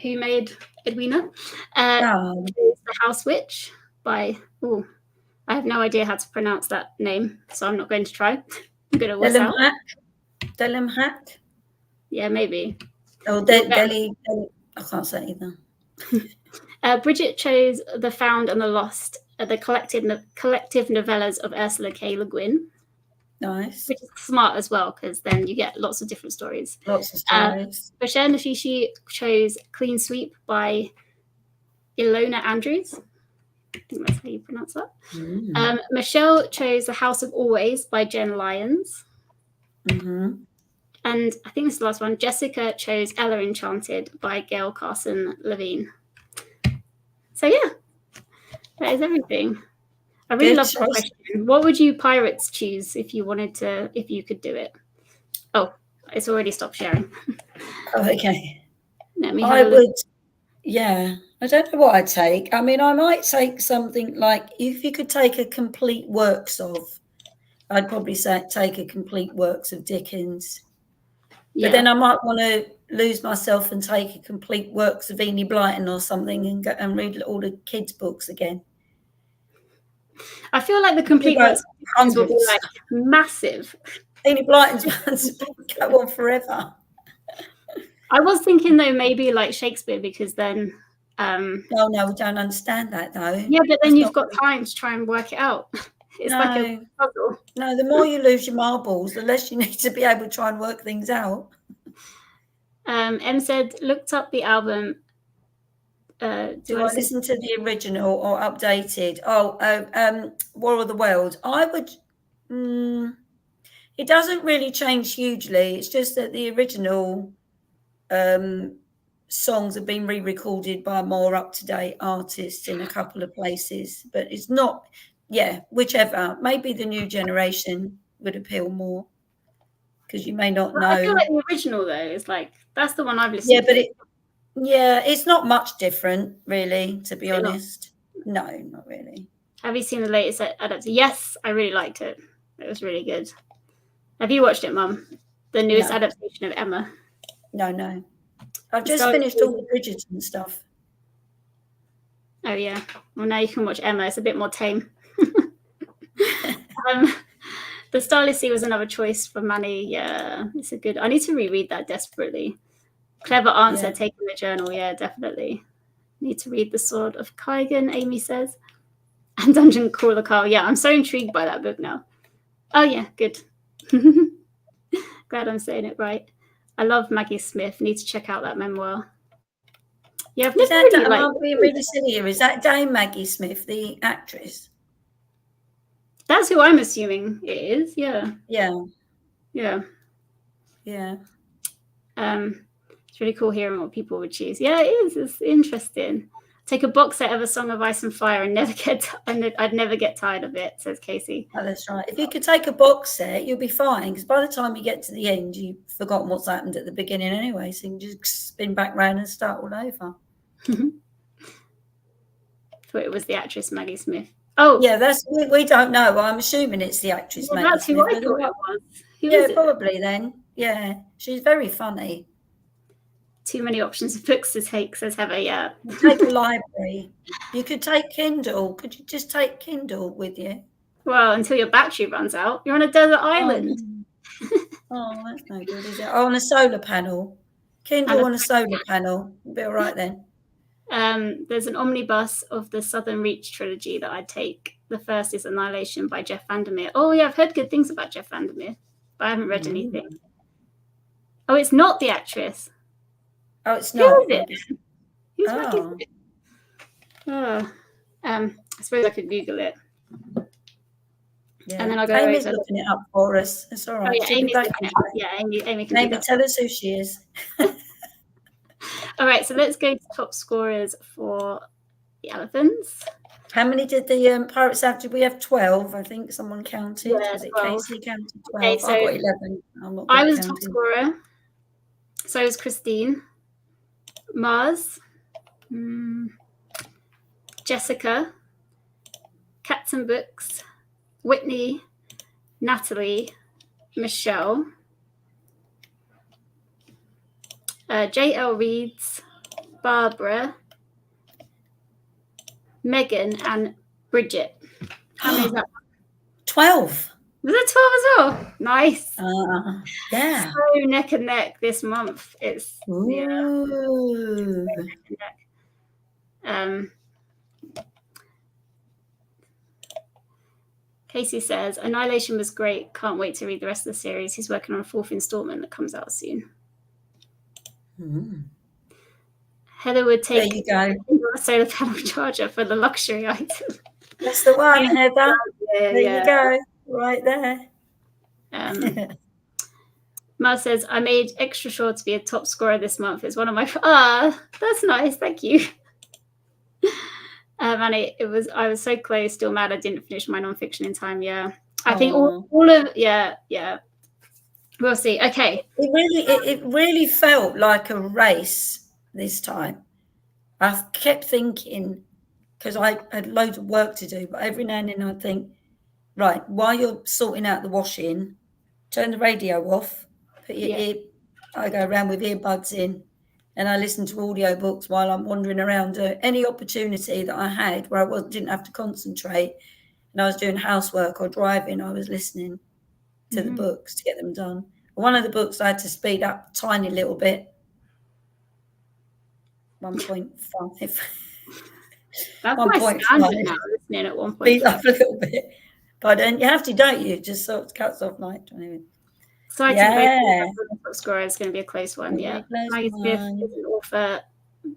who made Edwina, chose The House Witch by, I have no idea how to pronounce that name, so I'm not going to try. I'm going to work out. Delimhat? Yeah, maybe. Oh, Delhi. I can't say either. Bridget chose The Found and the Lost, the collective novellas of Ursula K. Le Guin. Nice. Which is smart as well, because then you get lots of different stories. Bashir Nashishi chose Clean Sweep by Ilona Andrews. I think that's how you pronounce that. Michelle chose The House of Always by Jen Lyons. And I think this is the last one. Jessica chose Ella Enchanted by Gail Carson Levine. So yeah, that is everything. I really love that question. What would you pirates choose if you could do it? Oh, it's already stopped sharing. Oh, okay. Let me have a look. Yeah, I don't know what I'd take. I mean, I might take something like, if you could take a complete works of, I'd probably say take a complete works of Dickens. Yeah. But then I might want to lose myself and take a complete works of Enid Blyton or something and go and read all the kids' books again. I feel like the complete works of Dickens will be like massive. Enid Blyton's ones go on forever. I was thinking though maybe like Shakespeare, because then No, we don't understand that though. Yeah, but then you've got time to try and work it out. It's like a puzzle. No, the more you lose your marbles, the less you need to be able to try and work things out. M said, looked up the album. Do I listen to the original or updated? War of the Worlds. I would. It doesn't really change hugely. It's just that the original songs have been re-recorded by more up-to-date artists in a couple of places, but it's not. Yeah, whichever. Maybe the new generation would appeal more, because you may not know. I feel like the original though is like, that's the one I've listened to. But it's not much different, really, to be honest. No, not really. Have you seen the latest adaptation? Yes, I really liked it. It was really good. Have you watched it, Mum? The newest adaptation of Emma? No. I've just finished all the Bridgerton stuff. Oh, yeah. Well, now you can watch Emma. It's a bit more tame. The Starless Sea was another choice for Manny. Yeah, it's a good. I need to reread that desperately. Clever answer, taking the journal. Yeah, definitely. Need to read The Sword of Kaigan, Amy says. And Dungeon Crawler Carl. Yeah, I'm so intrigued by that book now. Oh, yeah, good. Glad I'm saying it right. I love Maggie Smith. Need to check out that memoir. Yeah, I've never really liked. I'm being really silly here. Is that Dame Maggie Smith, the actress? That's who I'm assuming it is. Yeah. It's really cool hearing what people would choose. Yeah, it is. It's interesting. Take a box set of A Song of Ice and Fire and I'd never get tired of it, says Casey. Oh, that's right. If you could take a box set, you'll be fine, because by the time you get to the end, you've forgotten what's happened at the beginning anyway, so you can just spin back round and start all over. Thought it was the actress Maggie Smith. Oh, yeah, we don't know. I'm assuming it's the actress Maggie that's Smith. That's who I thought it was. Probably then. Yeah, she's very funny. Too many options of books to take, says Heather. Yeah. Take a library. You could take Kindle. Could you just take Kindle with you? Well, until your battery runs out. You're on a desert island. Oh, that's no good, is it? Oh, on a solar panel. Kindle on a solar panel. You'll be all right then. There's an omnibus of the Southern Reach trilogy that I'd take. The first is Annihilation by Jeff Vandermeer. Oh, yeah, I've heard good things about Jeff Vandermeer, but I haven't read anything. Oh, it's not the actress. Oh, it's not. Who is it? Who's Maggie Smith? I suppose I could Google it. Yeah. And then I'll go. Amy's looking it up for us. It's all right. Oh, yeah, Amy's looking it up. Yeah, Amy can. Amy, tell us who she is. All right, so let's go to top scorers for the Elephants. How many did the Pirates have? Did we have 12? I think someone counted. Yeah, was it Casey counted 12? Okay, so I got 11. I was top scorer. So was Christine. Mars. Jessica. Cats and Books. Whitney. Natalie. Michelle. J.L. Reeds, Barbara, Megan, and Bridget. How many is that? 12. Was that 12 as well? Nice. Yeah. So neck and neck this month. It's Ooh. Neck and neck. Casey says, Annihilation was great. Can't wait to read the rest of the series. He's working on a 4th installment that comes out soon. Heather would take a solar panel charger for the luxury item. That's the one, Heather. There you go, right there. Mar says, I made extra sure to be a top scorer this month. It's one of my... that's nice, thank you. And I was so close. Still mad I didn't finish my non-fiction in time. Yeah, I think all of yeah. We'll see. Okay. It really felt like a race this time. I kept thinking, because I had loads of work to do, but every now and then I'd think, right, while you're sorting out the washing, turn the radio off, put your I go around with earbuds in, and I listen to audiobooks while I'm wandering around. Any opportunity that I had where I didn't have to concentrate, and I was doing housework or driving, I was listening to the books to get them done. One of the books I had to speed up a tiny little bit, 1.5. That's my standard now, listening at 1.5. Speed up a little bit. But then you have to, don't you? Just so it cuts off like 20 minutes. So I think Score is going to be a close one. Yeah. Maggie Smith is an author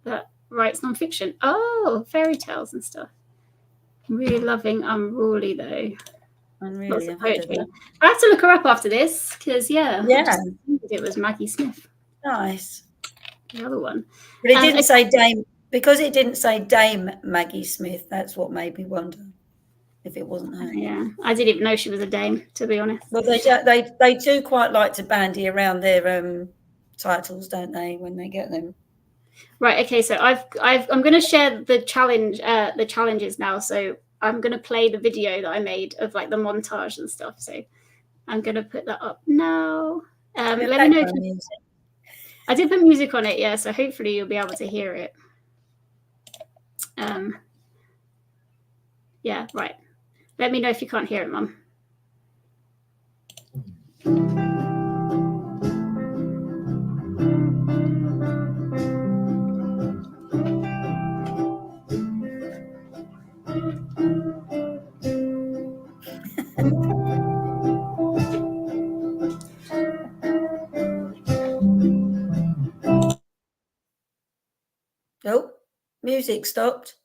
that writes non-fiction. Oh, fairy tales and stuff. I'm really loving Unruly though. Unruly. I have to look her up after this because it was Maggie Smith. Nice. The other one. But it didn't say Dame, because it didn't say Dame Maggie Smith. That's what made me wonder if it wasn't her. Yeah, I didn't even know she was a dame, to be honest. Well, they do quite like to bandy around their titles, don't they, when they get them? Right. Okay. So I'm going to share the challenges now. So I'm going to play the video that I made of like the montage and stuff. So I'm going to put that up now. Let me know if I did put music on it. Yeah. So hopefully you'll be able to hear it. Yeah. Right. Let me know if you can't hear it, Mum. Oh, music stopped.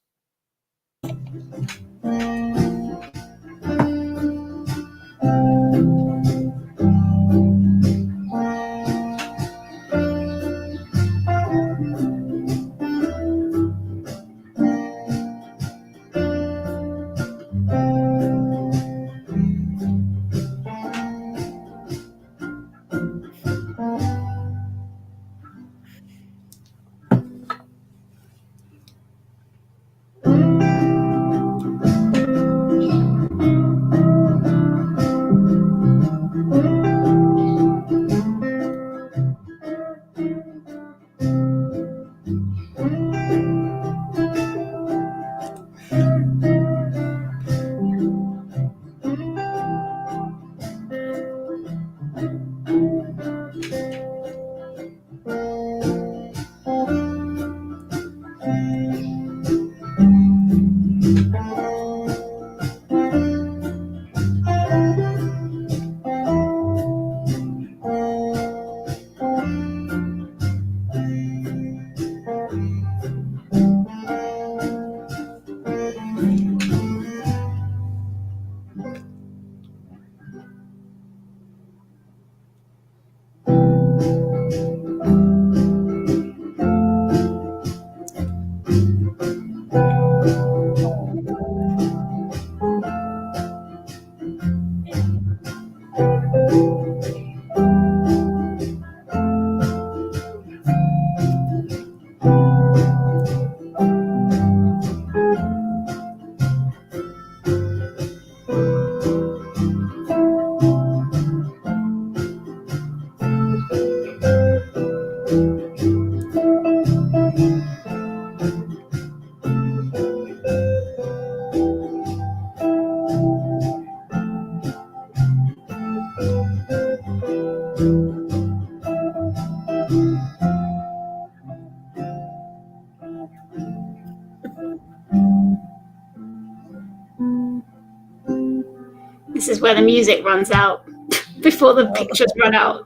This is where the music runs out before the pictures run out.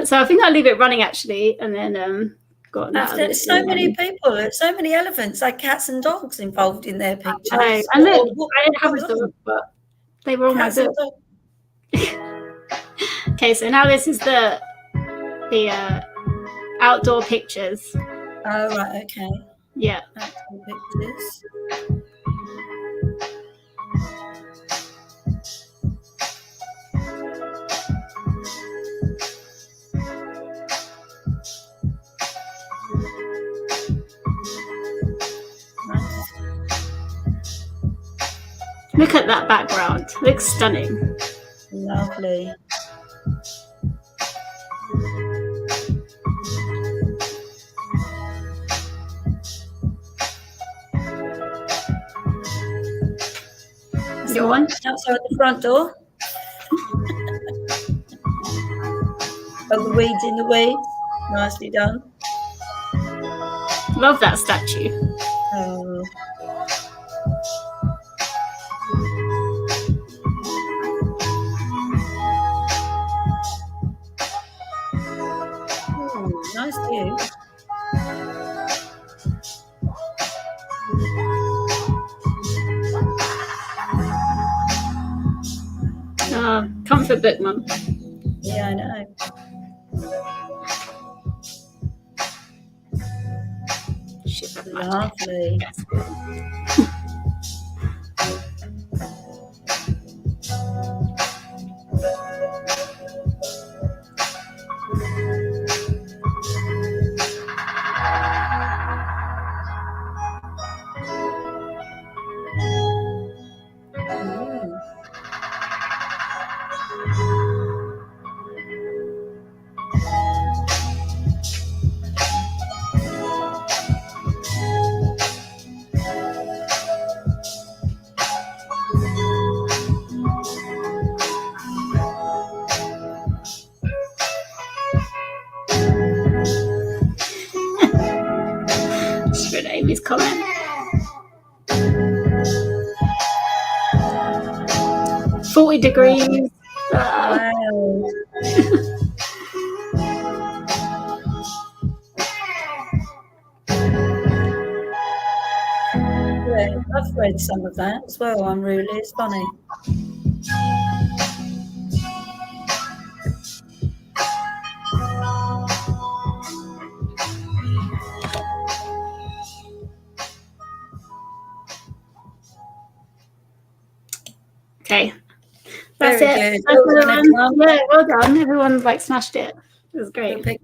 So I think I'll leave it running actually, and then there's so many people, there's so many elephants, like cats and dogs involved in their pictures. And look, I didn't have a dog, but they were all my dogs. Okay, so now this is the outdoor pictures. Oh right, okay. Yeah. Actual pictures. Nice. Look at that background. It looks stunning. Lovely. Your one? Outside the front door. Oh, the weeds in the weeds. Nicely done. Love that statue. Oh. Ooh, nice view. Comfort book, Mum. Yeah, I know. Lovely. Just read Amy's comment. "40 degrees. Wow. Yeah, I've read some of that as well. Unruly. It's funny. Okay. That's Very it. good. That's Well done, everyone. Yeah, well done. Everyone smashed it. It was great. Good pick.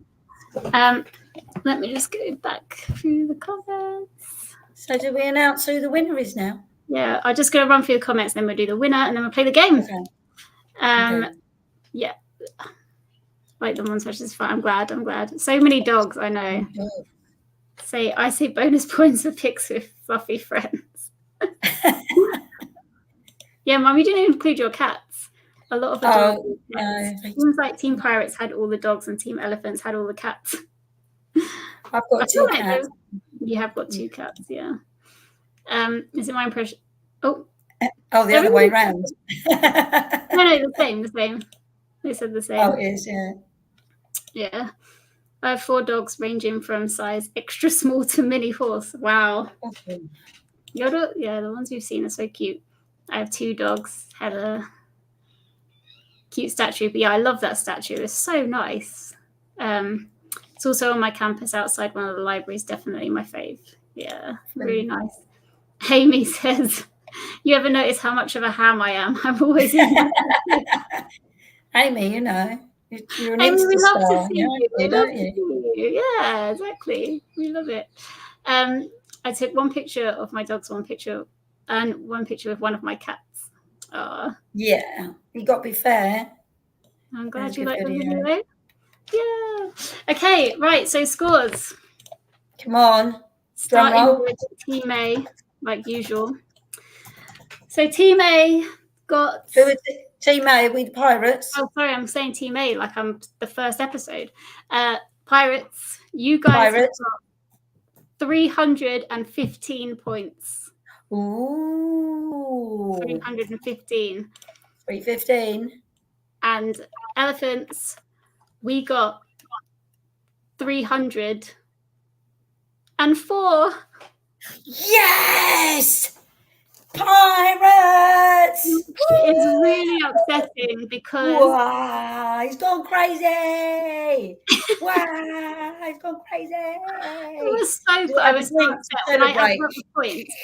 Let me just go back through the comments. So do we announce who the winner is now? Yeah, I'm just going to run through the comments, then we'll do the winner, and then we'll play the game. Okay. Okay. Yeah. Like the ones which is fun. I'm glad. So many dogs, I know. I say bonus points for pics with fluffy friends. Yeah, Mum, you didn't include your cats. A lot of the dogs. No. Seems like Team Pirates had all the dogs and Team Elephants had all the cats. I've got 2 cats. You have got 2 cats, yeah. Is it my impression? Oh, the other way around. No, the same. They said the same. Oh, it is, yeah. Yeah. I have 4 dogs ranging from size extra small to mini horse. Wow. Okay. The ones we've seen are so cute. I have 2 dogs, had a cute statue. But yeah, I love that statue. It's so nice. It's also on my campus outside one of the libraries. Definitely my fave. Yeah, really nice. Amy says, "You ever notice how much of a ham I am? I'm always in Amy, you know, you're an Amy, we Insta love star, to see you. don't you? Yeah, exactly. We love it. I took one picture of my dogs, one picture with one of my cats. Yeah, you got to be fair. I'm glad you like the video. Yeah. Okay, right. So scores. Come on. Starting with Team A, like usual. So Team A got. Who is it? Team A with Pirates. Oh, sorry, I'm saying Team A like I'm the first episode. Pirates, you guys have got 315 points. Ooh. 315. 315. And Elephants, we got 304. Yes! Pirates! It's really upsetting because wow, he's gone crazy. Wow, he's gone crazy. I was so upset when I added up the points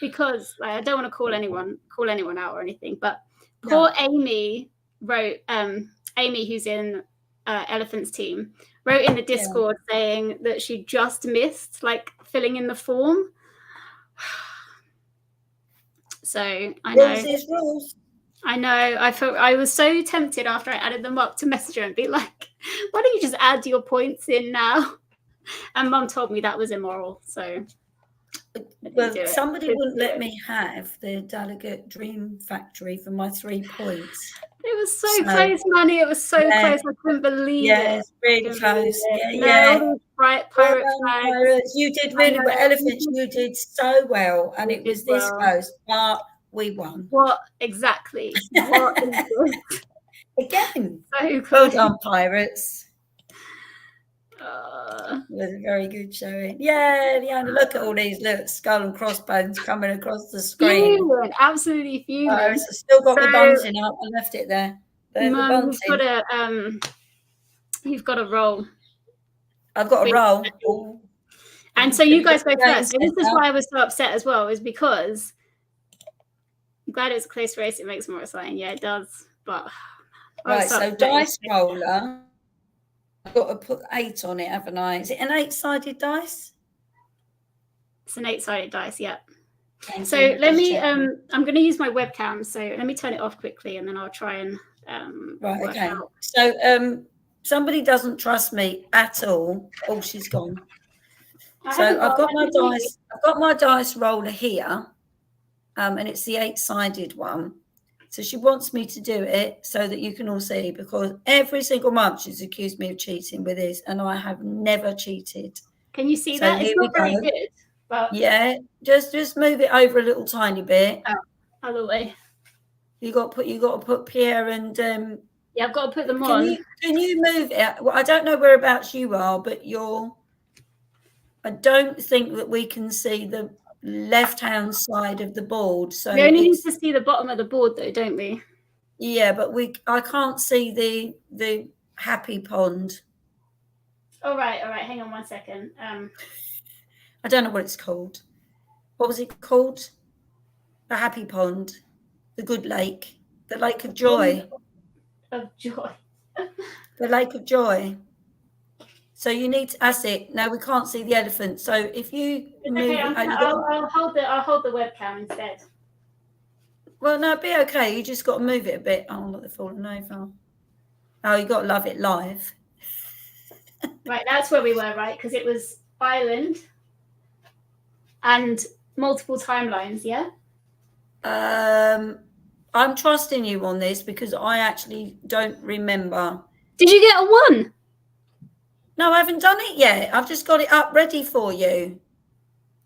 because I don't want to call anyone out or anything, but poor Amy wrote Amy, who's in Elephant's team, wrote in the Discord saying that she just missed like filling in the form. So I know. Rules is rules. I know. I was so tempted after I added them up to message her and be like, "Why don't you just add your points in now?" And Mum told me that was immoral. So, well, somebody wouldn't let me have the Delegate Dream Factory for my 3 points. It was so close, Manny. It was so close. I couldn't believe it. Yes, really close. Bright pirate flags. You did really well. Elephants, you did so well, and it was this close, but we won. What exactly? What is this? Again. So close. Well done, pirates. It was a very good showing. Yeah, Leanna, look at all these little skull and crossbones coming across the screen. Fuming, absolutely fuming. I've still got the bunting up. I left it there. Mum, you've got to roll. I've got a roll. Ooh. And so you guys go first. So this is why I was so upset as well, is because I'm glad it's a close race. It makes more exciting. Yeah, it does. But right, so dice roller. I've got to put 8 on it, haven't I? Is it an 8-sided dice? It's an 8-sided dice, yeah. So let me, I'm going to use my webcam. So let me turn it off quickly and then I'll try and work out. So somebody doesn't trust me at all. Oh, she's gone. So I've got my dice roller here, and it's the 8-sided one. So she wants me to do it so that you can all see, because every single month she's accused me of cheating with this, and I have never cheated. Can you see that? It's not very good. But yeah, just move it over a little tiny bit. Other way. You got to put Pierre and yeah, I've got to put them on. Can you move it? Well, I don't know whereabouts you are, but I don't think that we can see the left-hand side of the board. So we only need to see the bottom of the board, though, don't we? Yeah, but I can't see the happy pond. All right. Hang on 1 second. I don't know what it's called. What was it called? The happy pond, the good lake, the lake of joy. Of joy. The lake of joy. So you need to. That's it. No, we can't see the elephant. So if you move, okay, I'll hold the webcam instead. Well, no, it'd be okay. You just got to move it a bit. Oh, look, they're falling over. Oh, you got to love it live. Right, that's where we were, right? Because it was Ireland and multiple timelines, yeah? I'm trusting you on this because I actually don't remember. Did you get a 1? No, I haven't done it yet. I've just got it up ready for you.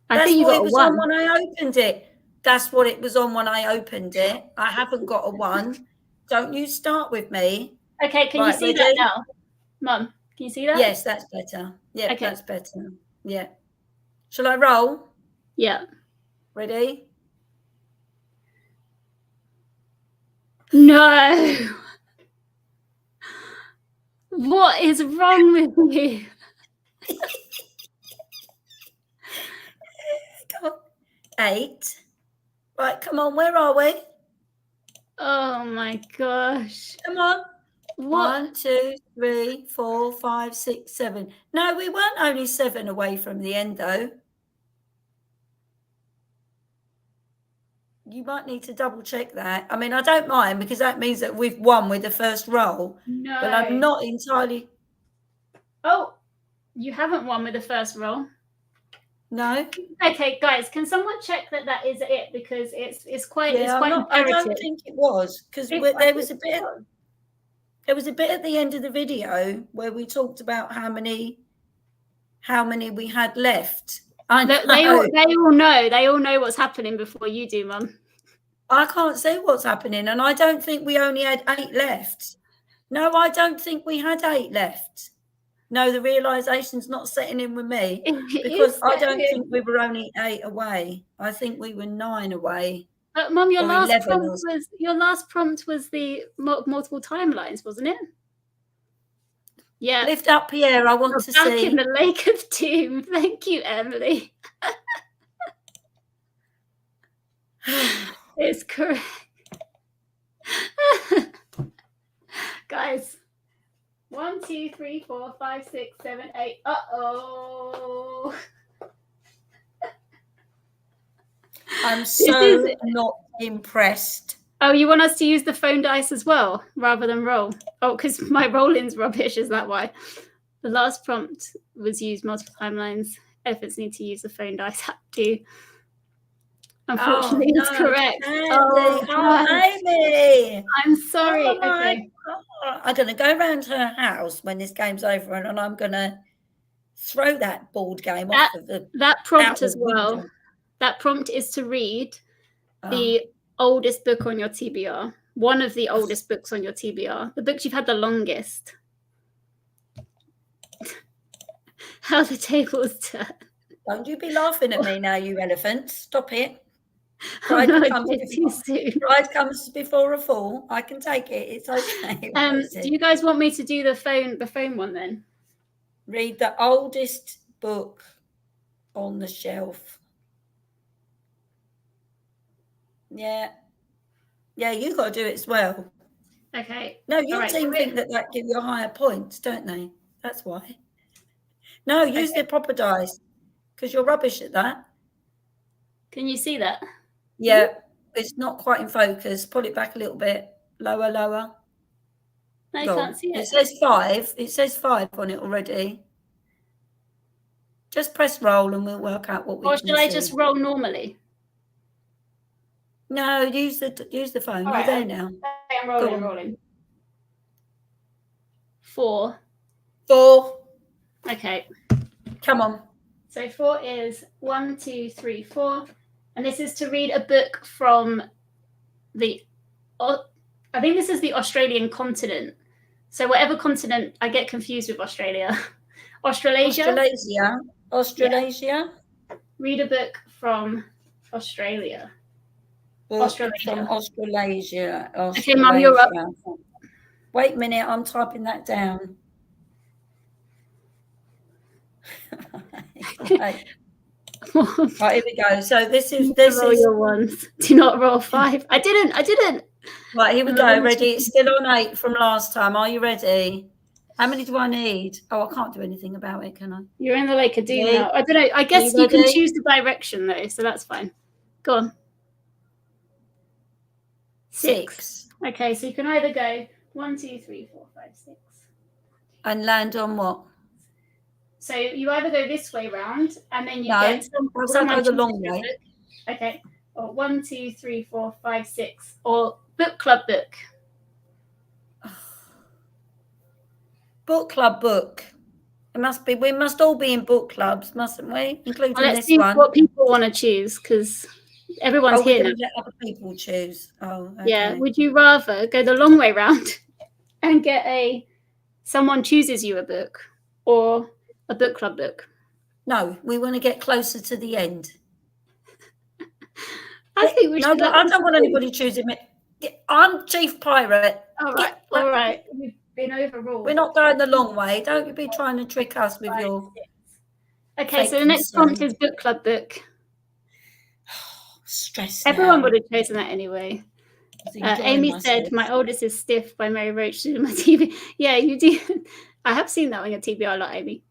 I think you got a 1 when I opened it. That's what it was on when I opened it. I haven't got a 1. Don't you start with me. Okay, can you see that now? Mum, can you see that? Yes, that's better. Yeah, okay. That's better. Yeah. Shall I roll? Yeah. Ready? No. What is wrong with you? 8. Right, come on, where are we? Oh my gosh. Come on. What? 1, 2, 3, 4, 5, 6, 7. No, we weren't only 7 away from the end, though. You might need to double check that. I mean, I don't mind because that means that we've won with the first roll. No. But I'm not entirely. Oh, you haven't won with the first roll. No. Okay, guys, can someone check that is it, because it's quite imperative. I don't think it was, because there was a bit. There was a bit at the end of the video where we talked about how many we had left. They all know what's happening before you do, Mum. I can't say what's happening, and I don't think we only had 8 left. No, I don't think we had 8 left. No, the realisation's not setting in with me because I don't think we were only 8 away. I think we were 9 away. But Mum, your last prompt was the multiple timelines, wasn't it? Yeah. Lift up, Pierre. I want to see. Back in the Lake of Doom. Thank you, Emily. It's correct. Guys. 1, 2, 3, 4, 5, 6, 7, 8. Uh-oh. I'm so not impressed. Oh, you want us to use the phone dice as well, rather than roll? Oh, because my rolling's rubbish, is that why? The last prompt was use multiple timelines. Efforts need to use the phone dice. Have to. Unfortunately, it's correct. Amy. I'm sorry. Okay. I'm going to go round her house when this game's over, and I'm going to throw that board game off of that prompt as well. Window. That prompt is to read the oldest book on your TBR. One of the oldest books on your TBR. The books you've had the longest. How the tables turn. Don't you be laughing at me now, you elephant. Stop it. Pride comes before a fall. I can take it. It's okay. Do you guys want me to do the phone one then? Read the oldest book on the shelf. Yeah. Yeah, you got to do it as well. Okay. No, your team think that give you higher points, don't they? That's why. No, use the proper dice because you're rubbish at that. Can you see that? Yeah, it's not quite in focus. Pull it back a little bit. Lower. No, I can't see it. It says 5. It says 5 on it already. Just press roll and we'll work out what we can see. Or should I just roll normally? No, use the phone. You're there now. I'm rolling. 4. Okay. Come on. So 4 is 1, 2, 3, 4. And this is to read a book from I think this is the Australian continent. So whatever continent, I get confused with Australia. Australasia. Yeah. Read a book from Australia. Australasia. Okay, Mum, you're up. Wait a minute, I'm typing that down. Right, here we go. So this is your ones. Do not roll 5. I didn't. Right, here we go. Ready? It's still on 8 from last time. Are you ready? How many do I need? Oh, I can't do anything about it, can I? You're in the Lake of Doom now. I don't know. I guess you can choose the direction though, so that's fine. Go on. 6. Okay, so you can either go 1, 2, 3, 4, 5, 6. And land on what? So you either go this way round, and then you get someone go the long way. Okay. Or 1, 2, 3, 4, 5, 6. Or book club book. Book club book. It must be. We must all be in book clubs, mustn't we? Including let's this see one. What people want to choose, because everyone's here now. Let other people choose. Oh, okay. Yeah. Would you rather go the long way round and get someone chooses you a book, or a book club book? No, we want to get closer to the end. I think we should. I don't want anybody choosing me. I'm Chief Pirate. All right. We've been overruled. We're not going the long way. Don't you be trying to trick us with your. Okay, so the next prompt is book club book. Stress. Everyone would have chosen that anyway. Amy said, "My oldest is Stiff" by Mary Roach on my TV. Yeah, you do. I have seen that on your TBR a lot, Amy.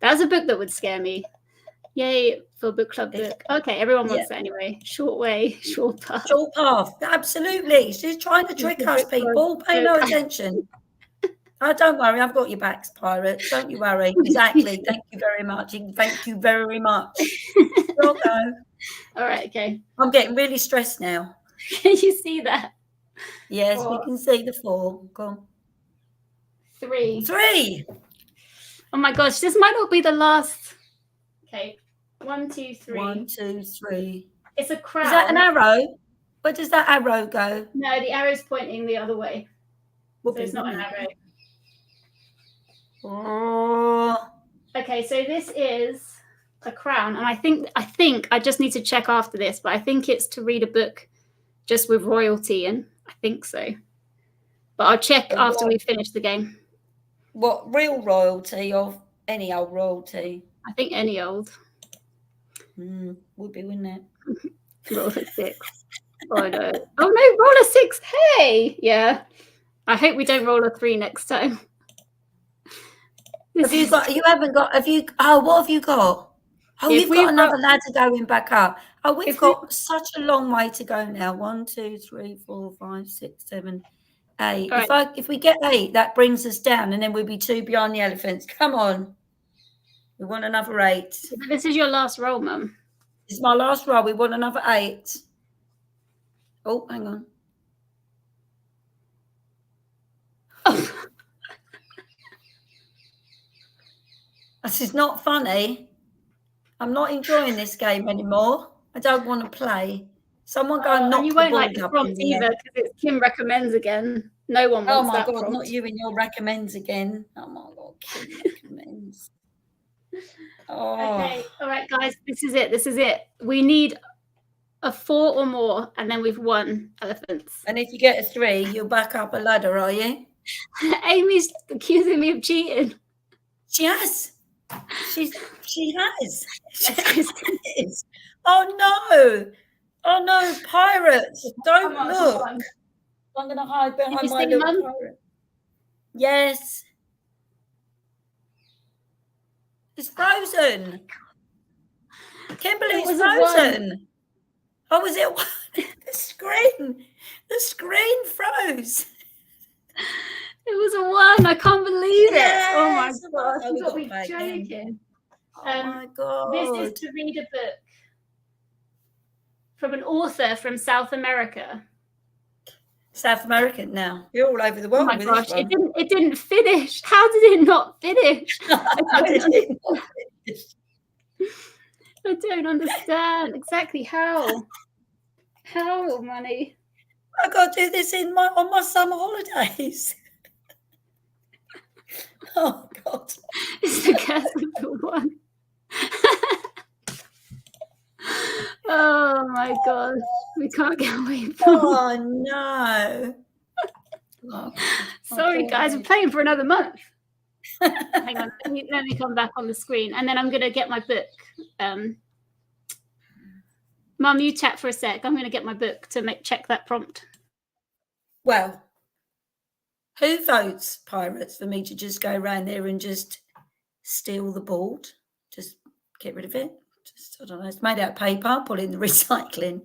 That's a book that would scare me. Yay for book club book. Okay, everyone wants that anyway. Short way, short path. Short path. Absolutely. She's trying to trick us, people. Pay no attention. Oh, don't worry. I've got your backs, Pirate. Don't you worry. Exactly. Thank you very much. Thank you very much. We'll go. All right, okay. I'm getting really stressed now. Can you see that? Yes, 4. We can see the 4. Go on. 3. Oh my gosh, this might not be the last. Okay. 1, 2, 3. 1, 2, 3. It's a crown. Is that an arrow? Where does that arrow go? No, the arrow's pointing the other way. So it's not an arrow. Oh. Okay, so this is a crown, and I think I just need to check after this, but I think it's to read a book just with royalty in. I think so, but I'll check after we finish the game. What, real royalty or any old royalty? I think any old. Would be, wouldn't it? Roll a 6. Oh no! Oh no! Roll a 6. Hey, yeah. I hope we don't roll a 3 next time. Have you got? You haven't got. Have you? Oh, what have you got? Oh, you've got another ladder going back up. Oh, we've got such a long way to go now. 1, 2, 3, 4, 5, 6, 7, 8. Right. If we get 8, that brings us down, and then we'll be 2 beyond the elephants. Come on. We want another 8. This is your last roll, Mum. This is my last roll. We want another 8. Oh, hang on. Oh. This is not funny. I'm not enjoying this game anymore. I don't want to play. Someone go and knock and you the won't board like the up prompt either because it's Kim recommends again. No one wants that. Oh my God, prompt. not you and your recommends again. Oh my God, Kim recommends. Oh. Okay, all right, guys, this is it. We need a 4 or more, and then we've won elephants. And if you get a 3, you'll back up a ladder, are you? Amy's accusing me of cheating. She has. She has. Oh no! Oh no, pirates! Don't look. I'm going to hide behind my little pirate. Yes. It's frozen. Kimberly's frozen. Oh, was it one? The screen froze. It was a 1. I can't believe it. Oh my God. Oh, You got me joking. Oh my God. This is to read a book from an author from South America. South American now. You're all over the world. Oh my gosh, it didn't finish. How did it not finish? I don't understand exactly how. How, money? I got to do this on my summer holidays. Oh God. It's the curse of the one. Oh my God. We can't get away from it. Oh no. Oh, sorry guys, we're playing for another month. Hang on, let me come back on the screen, and then I'm gonna get my book. Mum, you chat for a sec. I'm gonna get my book to check that prompt. Well, who votes, pirates, for me to just go around there and just steal the board? Just get rid of it? Just, I don't know, it's made out of paper, put it in the recycling.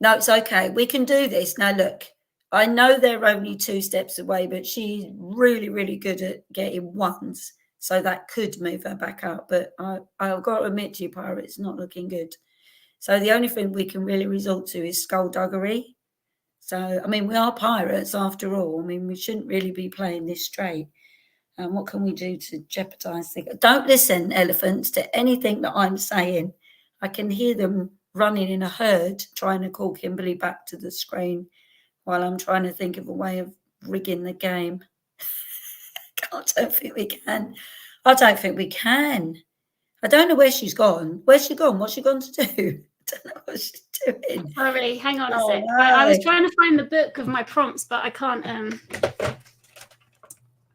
No, it's okay. We can do this. Now, look, I know they're only 2 steps away, but she's really, really good at getting 1s. So that could move her back up. But I've got to admit to you, pirate, it's not looking good. So the only thing we can really resort to is skullduggery. So, I mean, we are pirates after all. I mean, we shouldn't really be playing this straight. And what can we do to jeopardize things? Don't listen, elephants, to anything that I'm saying. I can hear them running in a herd trying to call Kimberly back to the screen while I'm trying to think of a way of rigging the game. I don't think we can. I don't think we can. I don't know where she's gone. Where's she gone? What's she gone to do? I don't know what she's doing. Sorry, hang on a sec. No. I was trying to find the book of my prompts, but I can't.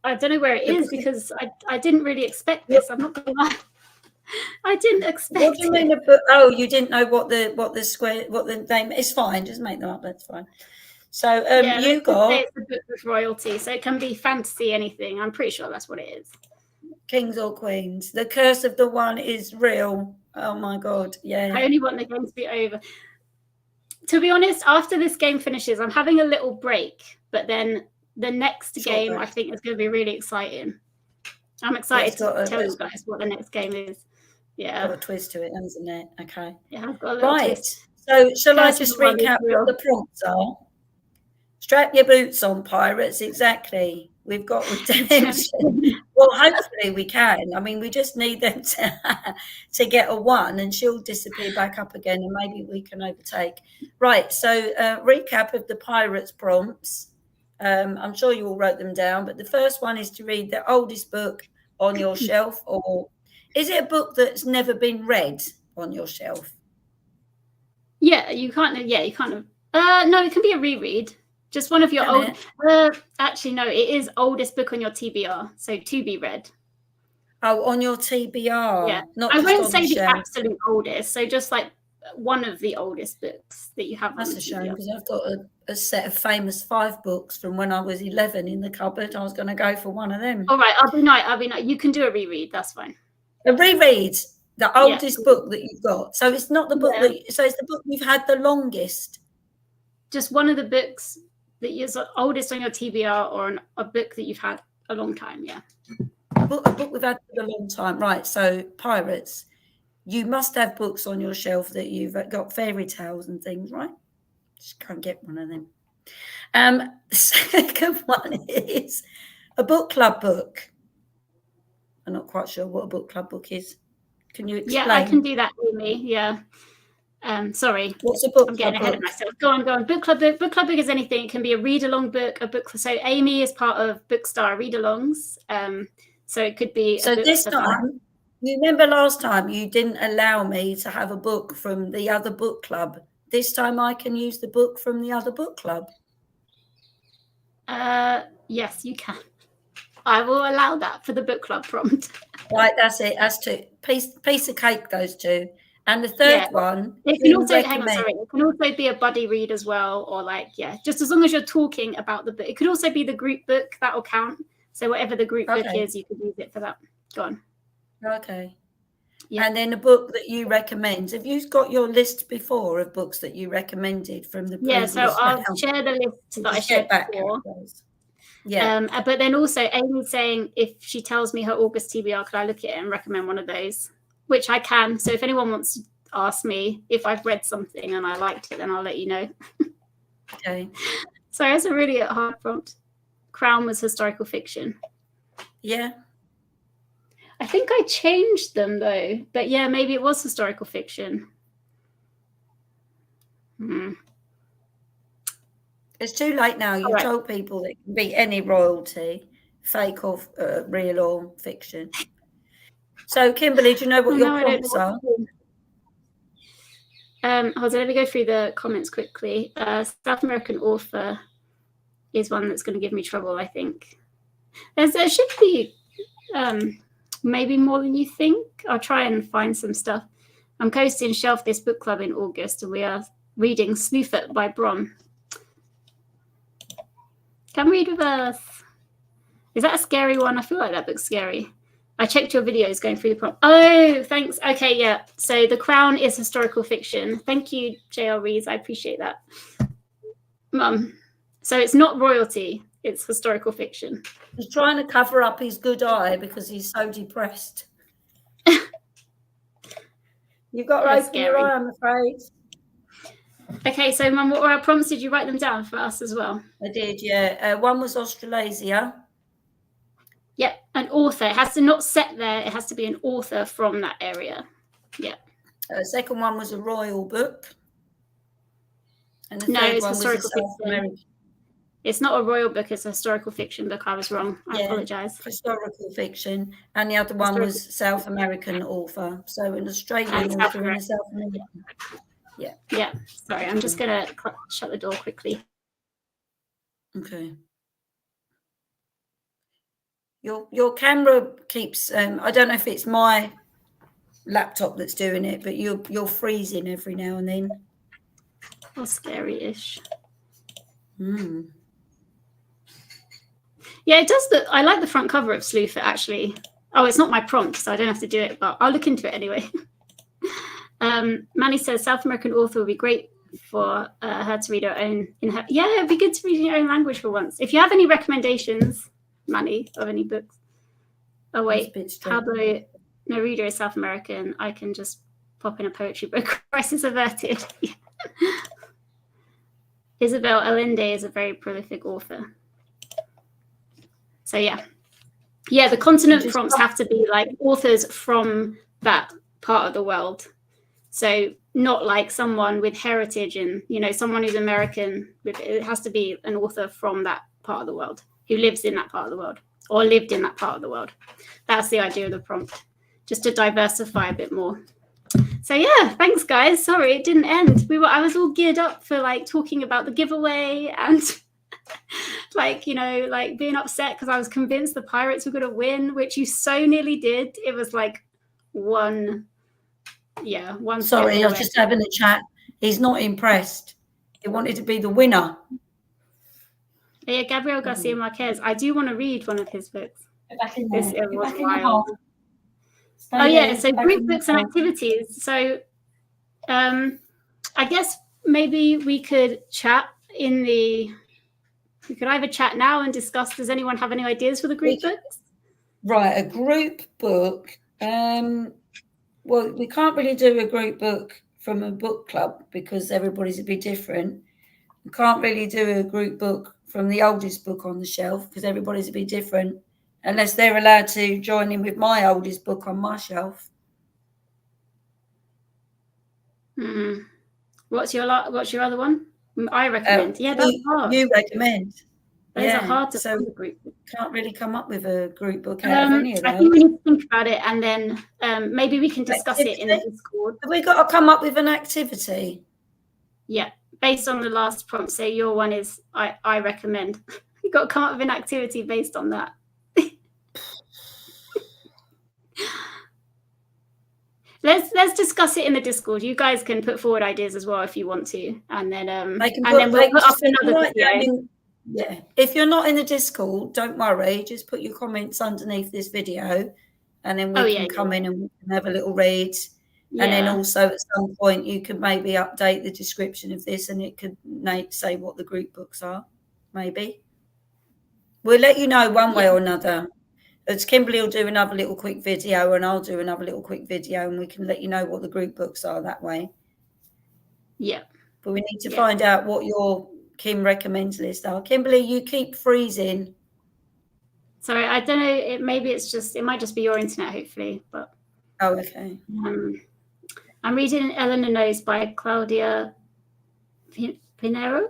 I don't know where it is because I didn't really expect this. I'm not gonna lie. I didn't expect. What do you mean a book? Oh, you didn't know what the name? It's fine. Just make them up. That's fine. So you got it's a book with royalty, so it can be fantasy, anything. I'm pretty sure that's what it is. Kings or queens. The curse of the one is real. Oh my God. Yeah. I only want the game to be over. To be honest, after this game finishes, I'm having a little break, but then the next game I think is going to be really exciting. I'm excited to tell you guys what the next game is. Yeah. Got a twist to it, hasn't it? Okay. Yeah, I've got a little twist. So shall I just recap what the prompts are? Strap your boots on, pirates. Exactly. We've got redemption. Well, hopefully we can. I mean, we just need them to get a 1 and she'll disappear back up again and maybe we can overtake. Right. So recap of the pirates prompts. I'm sure you all wrote them down, but the first one is to read the oldest book on your shelf, or is it a book that's never been read on your shelf? Yeah, you kind of. No, it can be a reread. Just one of your old. Actually, no, it is oldest book on your TBR, so to be read. Oh, on your TBR. Yeah, not I just won't on say the shelf. absolute oldest. So just like one of the oldest books that you have. That's a shame, because I've got a set of famous 5 books from when I was 11 in the cupboard. I was going to go for one of them. All right, I'll be nice. You can do a reread. That's fine. A reread, the oldest book that you've got. So it's not the book so it's the book you've had the longest. Just one of the books that is oldest on your TBR, or a book that you've had a long time. Yeah. A book we've had for a long time. Right. So Pirates, you must have books on your shelf that you've got fairy tales and things, right? Just go and get one of them. The second one is a book club book. I'm not quite sure what a book club book is. Can you explain? Yeah, I can do that, Amy. Yeah. Sorry. What's a book? I'm getting ahead of myself. Go on. Book club book. Book club book is anything. It can be a read-along book, a book. So Amy is part of Bookstar read-alongs. So it could be. So this time, you remember last time you didn't allow me to have a book from the other book club. This time I can use the book from the other book club. Yes, you can. I will allow that for the book club prompt. Right, that's it. That's 2. Piece of cake, those 2. And the third one, it can also it can also be a buddy read as well, or just as long as you're talking about the book. It could also be the group book, that will count. So whatever the group book is, you could use it for that. Go on. Okay. Yeah. And then a book that you recommend. Have you got your list before of books that you recommended from the previous? Yeah, so I'll share the list that I shared before. Yeah. But then also Amy's saying if she tells me her August TBR, could I look at it and recommend one of those? Which I can. So if anyone wants to ask me if I've read something and I liked it, then I'll let you know. Okay. So it's a really hard prompt. Crown was historical fiction. Yeah. I think I changed them though. But yeah, maybe it was historical fiction. It's too late now. You've told people that it can be any royalty, fake or real or fiction. So, Kimberly, do you know what your prompts are? Hold on, let me go through the comments quickly. South American author is one that's going to give me trouble, I think. There should be maybe more than you think. I'll try and find some stuff. I'm coasting Shelf This Book Club in August, and we are reading Sleaford by Bronte. Come read with us. Is that a scary one? I feel like that book's scary. I checked your videos going through the prompt. Oh, thanks. Okay, yeah. So The Crown is historical fiction. Thank you, J.L. Rees. I appreciate that. Mum. So it's not royalty. It's historical fiction. He's trying to cover up his good eye because he's so depressed. You've got to open your eye, I'm afraid. Okay, so Mum, what were our prompts? Did you write them down for us as well? I did, yeah. One was Australasia. Yeah, an author. It has to not set there. It has to be an author from that area. Yeah. Second one was a royal book. And the third one was a South American. It's not a royal book. It's a historical fiction book. I was wrong. I apologise. Historical fiction. And the other one was South American author. So an Australian author and a South American. Yeah. Yeah. Sorry, I'm just going to shut the door quickly. Okay. Your camera keeps. I don't know if it's my laptop that's doing it, but you're freezing every now and then. Oh, scary-ish. Yeah, it does. I like the front cover of Sleaford, actually. Oh, it's not my prompt, so I don't have to do it, but I'll look into it anyway. Manny says South American author would be great for her to read her own. Yeah, it'd be good to read in your own language for once. If you have any recommendations, Manny, of any books. Oh wait, Pablo Neruda is South American. I can just pop in a poetry book. Crisis averted. Isabel Allende is a very prolific author. So yeah, the continent prompts have to be like authors from that part of the world. So not like someone with heritage and, someone who's American. It has to be an author from that part of the world who lives in that part of the world. or lived in that part of the world. That's the idea of the prompt, just to diversify a bit more. So yeah, thanks guys. Sorry it didn't end. I was all geared up for like talking about the giveaway and like, you know, like being upset because I was convinced the pirates were going to win, which you so nearly did. It was like one. Sorry, I was just having a chat. He's not impressed. He wanted to be the winner. Yeah, Gabriel Garcia Marquez. I do want to read one of his books. This was wild. Oh yeah, so group books and activities. So I guess maybe we could chat we could either chat now and discuss, does anyone have any ideas for the group books? Right, a group book. Well, we can't really do a group book from a book club because everybody's a bit different. We can't really do a group book from the oldest book on the shelf because everybody's a bit different, unless they're allowed to join in with my oldest book on my shelf. What's your other one? I recommend. That's hard. You recommend. Those are hard to find a group book. Can't really come up with a group book out of any of those. I think we need to think about it, and then maybe we can discuss it in the Discord. Have we got to come up with an activity? Yeah, based on the last prompt. So your one is I recommend. You've got to come up with an activity based on that. Let's discuss it in the Discord. You guys can put forward ideas as well if you want to, and then we'll put up another video. Yeah, if you're not in the Discord, don't worry. Just put your comments underneath this video, and then we can come in and we can have a little read. And then also at some point you could maybe update the description of this, and it could say what the group books are. Maybe we'll let you know one way or another. As Kimberly will do another little quick video, and I'll do another little quick video, and we can let you know what the group books are that way. Yeah, but we need to find out what your Kim recommends list are. Kimberly, you keep freezing. Sorry, I don't know. It might just be your internet, hopefully. But okay. I'm reading Eleanor Knows by Claudia Pinheiro,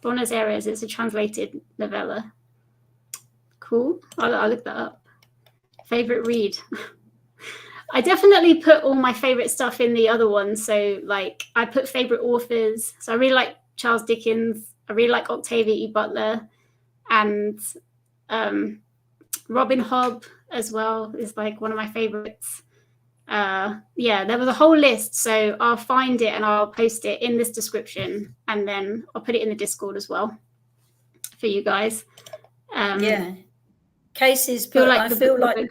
Buenos Aires. It's a translated novella. Cool. I'll look that up. Favorite read. I definitely put all my favorite stuff in the other one. So like I put favorite authors. So I really like Charles Dickens. I really like Octavia E. Butler, and Robin Hobb as well is like one of my favorites. There was a whole list, so I'll find it and I'll post it in this description, and then I'll put it in the Discord as well for you guys. Casey's book. I feel like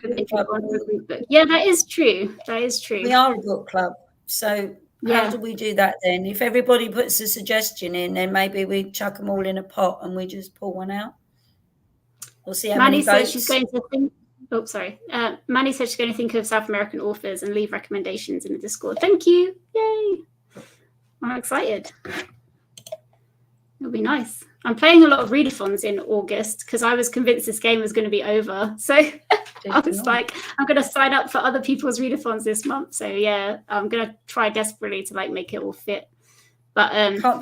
yeah, that is true. We are a book club, so how do we do that then? If everybody puts a suggestion in, then maybe we chuck them all in a pot and we just pull one out. We'll see how many votes. She's going to think. Oh, sorry. Manny said she's going to think of South American authors and leave recommendations in the Discord. Thank you. Yay. I'm excited. It'll be nice. I'm playing a lot of readathons in August because I was convinced this game was going to be over. So I was like, I'm going to sign up for other people's readathons this month. So yeah, I'm going to try desperately to like make it all fit. But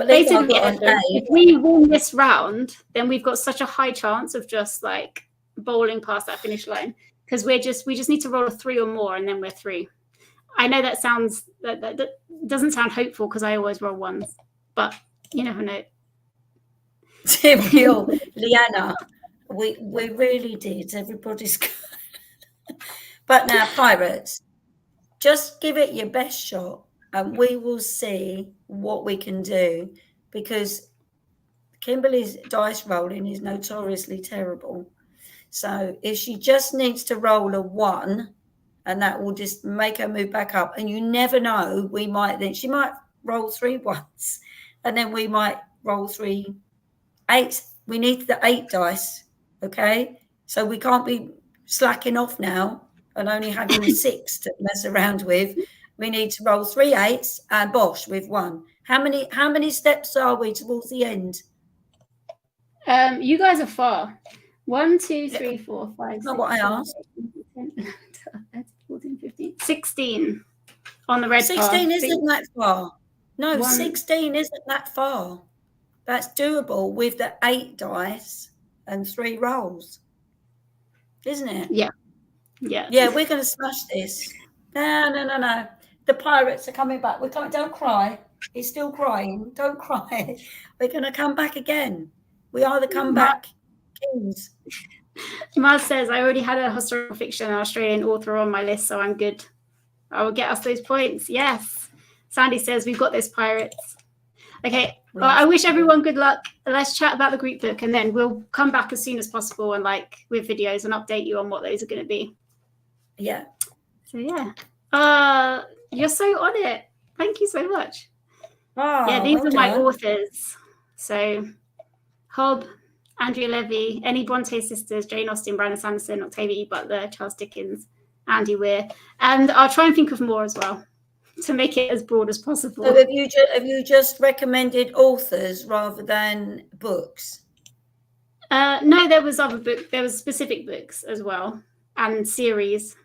basically, if we win this round, then we've got such a high chance of just like bowling past that finish line, because we just need to roll a 3 or more and then we're through. I know that doesn't sound hopeful because I always roll 1s, but you never know. Liana, we really did. Everybody's but now, pirates, just give it your best shot and we will see what we can do, because Kimberly's dice rolling is notoriously terrible. So if she just needs to roll a 1, and that will just make her move back up, and you never know, she might roll 3 1s, and then we might roll 3 8s. We need the 8 dice, okay? So we can't be slacking off now and only having a 6 to mess around with. We need to roll 3 8s and bosh with 1. How many steps are we towards the end? You guys are far. 1, 2, 3, 4, 5. That's not what I asked. 14, 15, 16 on the red 16 isn't that far. No, 16 isn't that far. That's doable with the 8 dice and 3 rolls. isn't it? Yeah. Yeah, we're going to smash this. No. The pirates are coming back. We're coming. Don't cry. He's still crying. Don't cry. We're going to come back again. We are the comeback kings. Maz says, I already had a historical fiction and Australian author on my list, so I'm good. I will get us those points. Yes. Sandy says, we've got this, pirates. Okay. Well, I wish everyone good luck. Let's chat about the Greek book, and then we'll come back as soon as possible and with videos and update you on what those are going to be. Yeah. So yeah. You're so on it. Thank you so much. Oh, yeah, these are my authors. So Hobb, Andrea Levy, any Bronte sisters, Jane Austen, Brandon Sanderson, Octavia E. Butler, Charles Dickens, Andy Weir. And I'll try and think of more as well to make it as broad as possible. So have you just recommended authors rather than books? No, there was other books. There was specific books as well and series.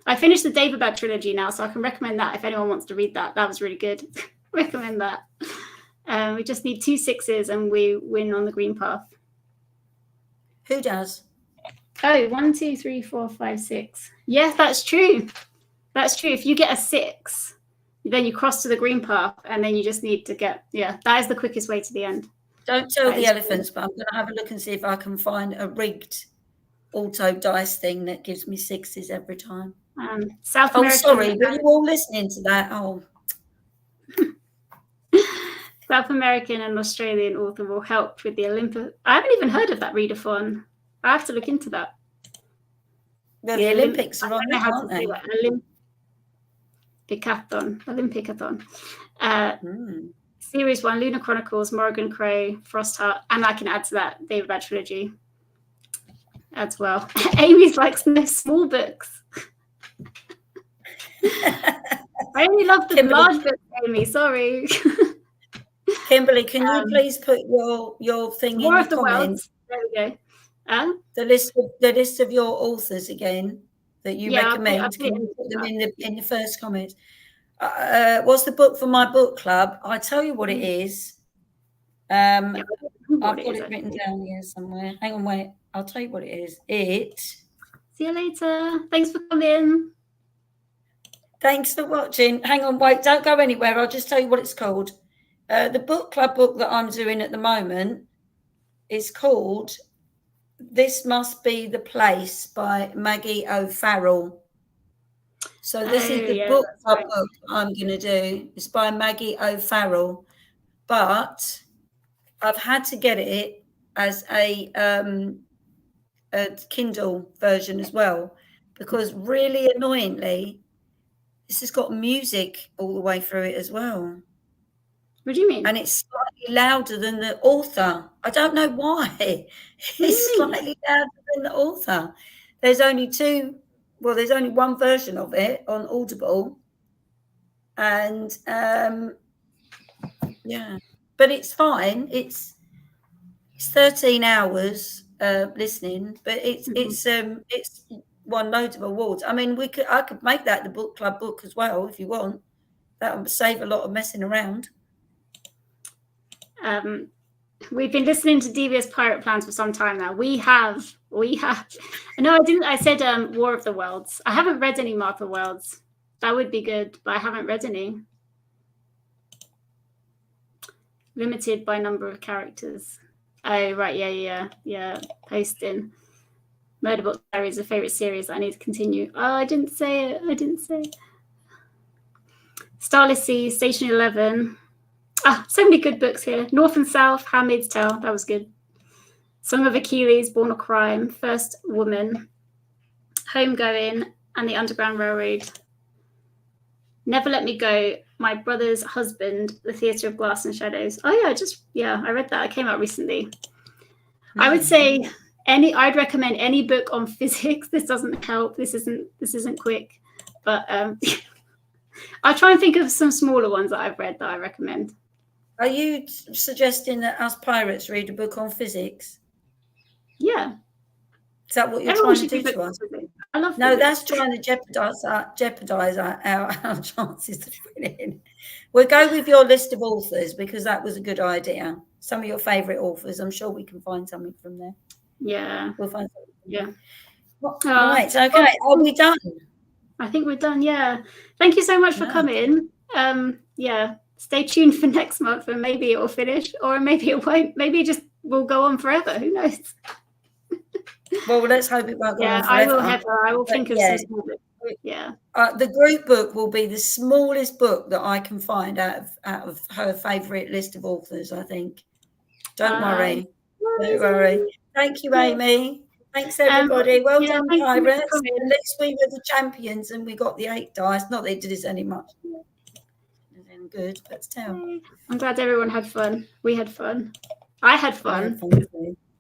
I finished the Daverbag trilogy now, so I can recommend that if anyone wants to read that. That was really good. Recommend that. We just need 2 6s and we win on the green path. Who does? Oh, 1, 2, 3, 4, 5, 6. Yeah, that's true. That's true. If you get a 6, then you cross to the green path, and then you just need to get. Yeah, that is the quickest way to the end. Don't tell the elephants, but I'm going to have a look and see if I can find a rigged auto dice thing that gives me 6s every time. South American. Sorry, were you all listening to that? Oh. South American and Australian author will help with the Olympic. I haven't even heard of that readathon. I have to look into that. The Olympics are on there, aren't they? Olympicathon. Series 1, Lunar Chronicles, Morgan Crow, Frost Heart, and I can add to that Daverbag trilogy as well. Amy's likes no small books. I only love the large books, Amy. Sorry. Kimberly, can you please put your thing in the comments? There we go. The list of your authors again that you recommend. Can you put them in the first comment? What's the book for my book club? I'll tell you what it is. I've got it written down here somewhere. Hang on, wait. I'll tell you what it is. See you later. Thanks for coming. Thanks for watching. Hang on, wait. Don't go anywhere. I'll just tell you what it's called. The book club book that I'm doing at the moment is called This Must Be the Place by Maggie O'Farrell. So this is the book club book I'm going to do. It's by Maggie O'Farrell, but I've had to get it as a Kindle version as well, because really annoyingly, this has got music all the way through it as well. What do you mean? And it's slightly louder than the author. I don't know why. It's slightly louder than the author. There's only one version of it on Audible. And but it's fine. It's 13 hours listening, but it's won loads of awards. I mean, I could make that the book club book as well if you want. That would save a lot of messing around. We've been listening to Devious Pirate Plans for some time now. We have. No, I didn't. I said War of the Worlds. I haven't read any Martha Worlds. That would be good, but I haven't read any. Limited by number of characters. Oh, right. Yeah. Posting. Murderbox Diary is a favorite series that I need to continue. Oh, I didn't say it. Starless Sea, Station 11. So many good books here. North and South, Handmaid's Tale. That was good. Song of Achilles, Born a Crime, First Woman, Homegoing, and the Underground Railroad. Never Let Me Go, My Brother's Husband, The Theatre of Glass and Shadows. Oh yeah, I read that. It came out recently. I would say I'd recommend any book on physics. This doesn't help. This isn't quick, but I'll try and think of some smaller ones that I've read that I recommend. Are you suggesting that us pirates read a book on physics? Yeah. Is that what you're trying to do to us? I love No, the that's list. trying to jeopardise our chances of winning. We'll go with your list of authors because that was a good idea. Some of your favourite authors. I'm sure we can find something from there. Yeah. We'll find something. Yeah. Right. Okay. Are we done? I think we're done. Yeah. Thank you so much for coming. Yeah. Stay tuned for next month, and maybe it will finish, or maybe it won't. Maybe it just will go on forever. Who knows? Well, let's hope it won't go on I forever. will, Heather. I will think of some small bits. Yeah. The group book will be the smallest book that I can find out of her favourite list of authors, I think. Don't worry. Don't worry. Thank you, Amy. Thanks, everybody. Well done, Pirates. At least we were the champions and we got the 8 dice. Not that it did us any much. Good, but still. I'm glad everyone had fun. We had fun. I had fun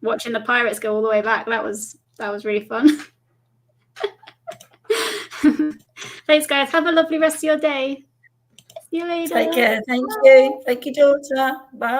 watching the Pirates go all the way back. That was really fun. Thanks, guys. Have a lovely rest of your day. See you later. Take care. Thank you. Thank you, daughter. Bye.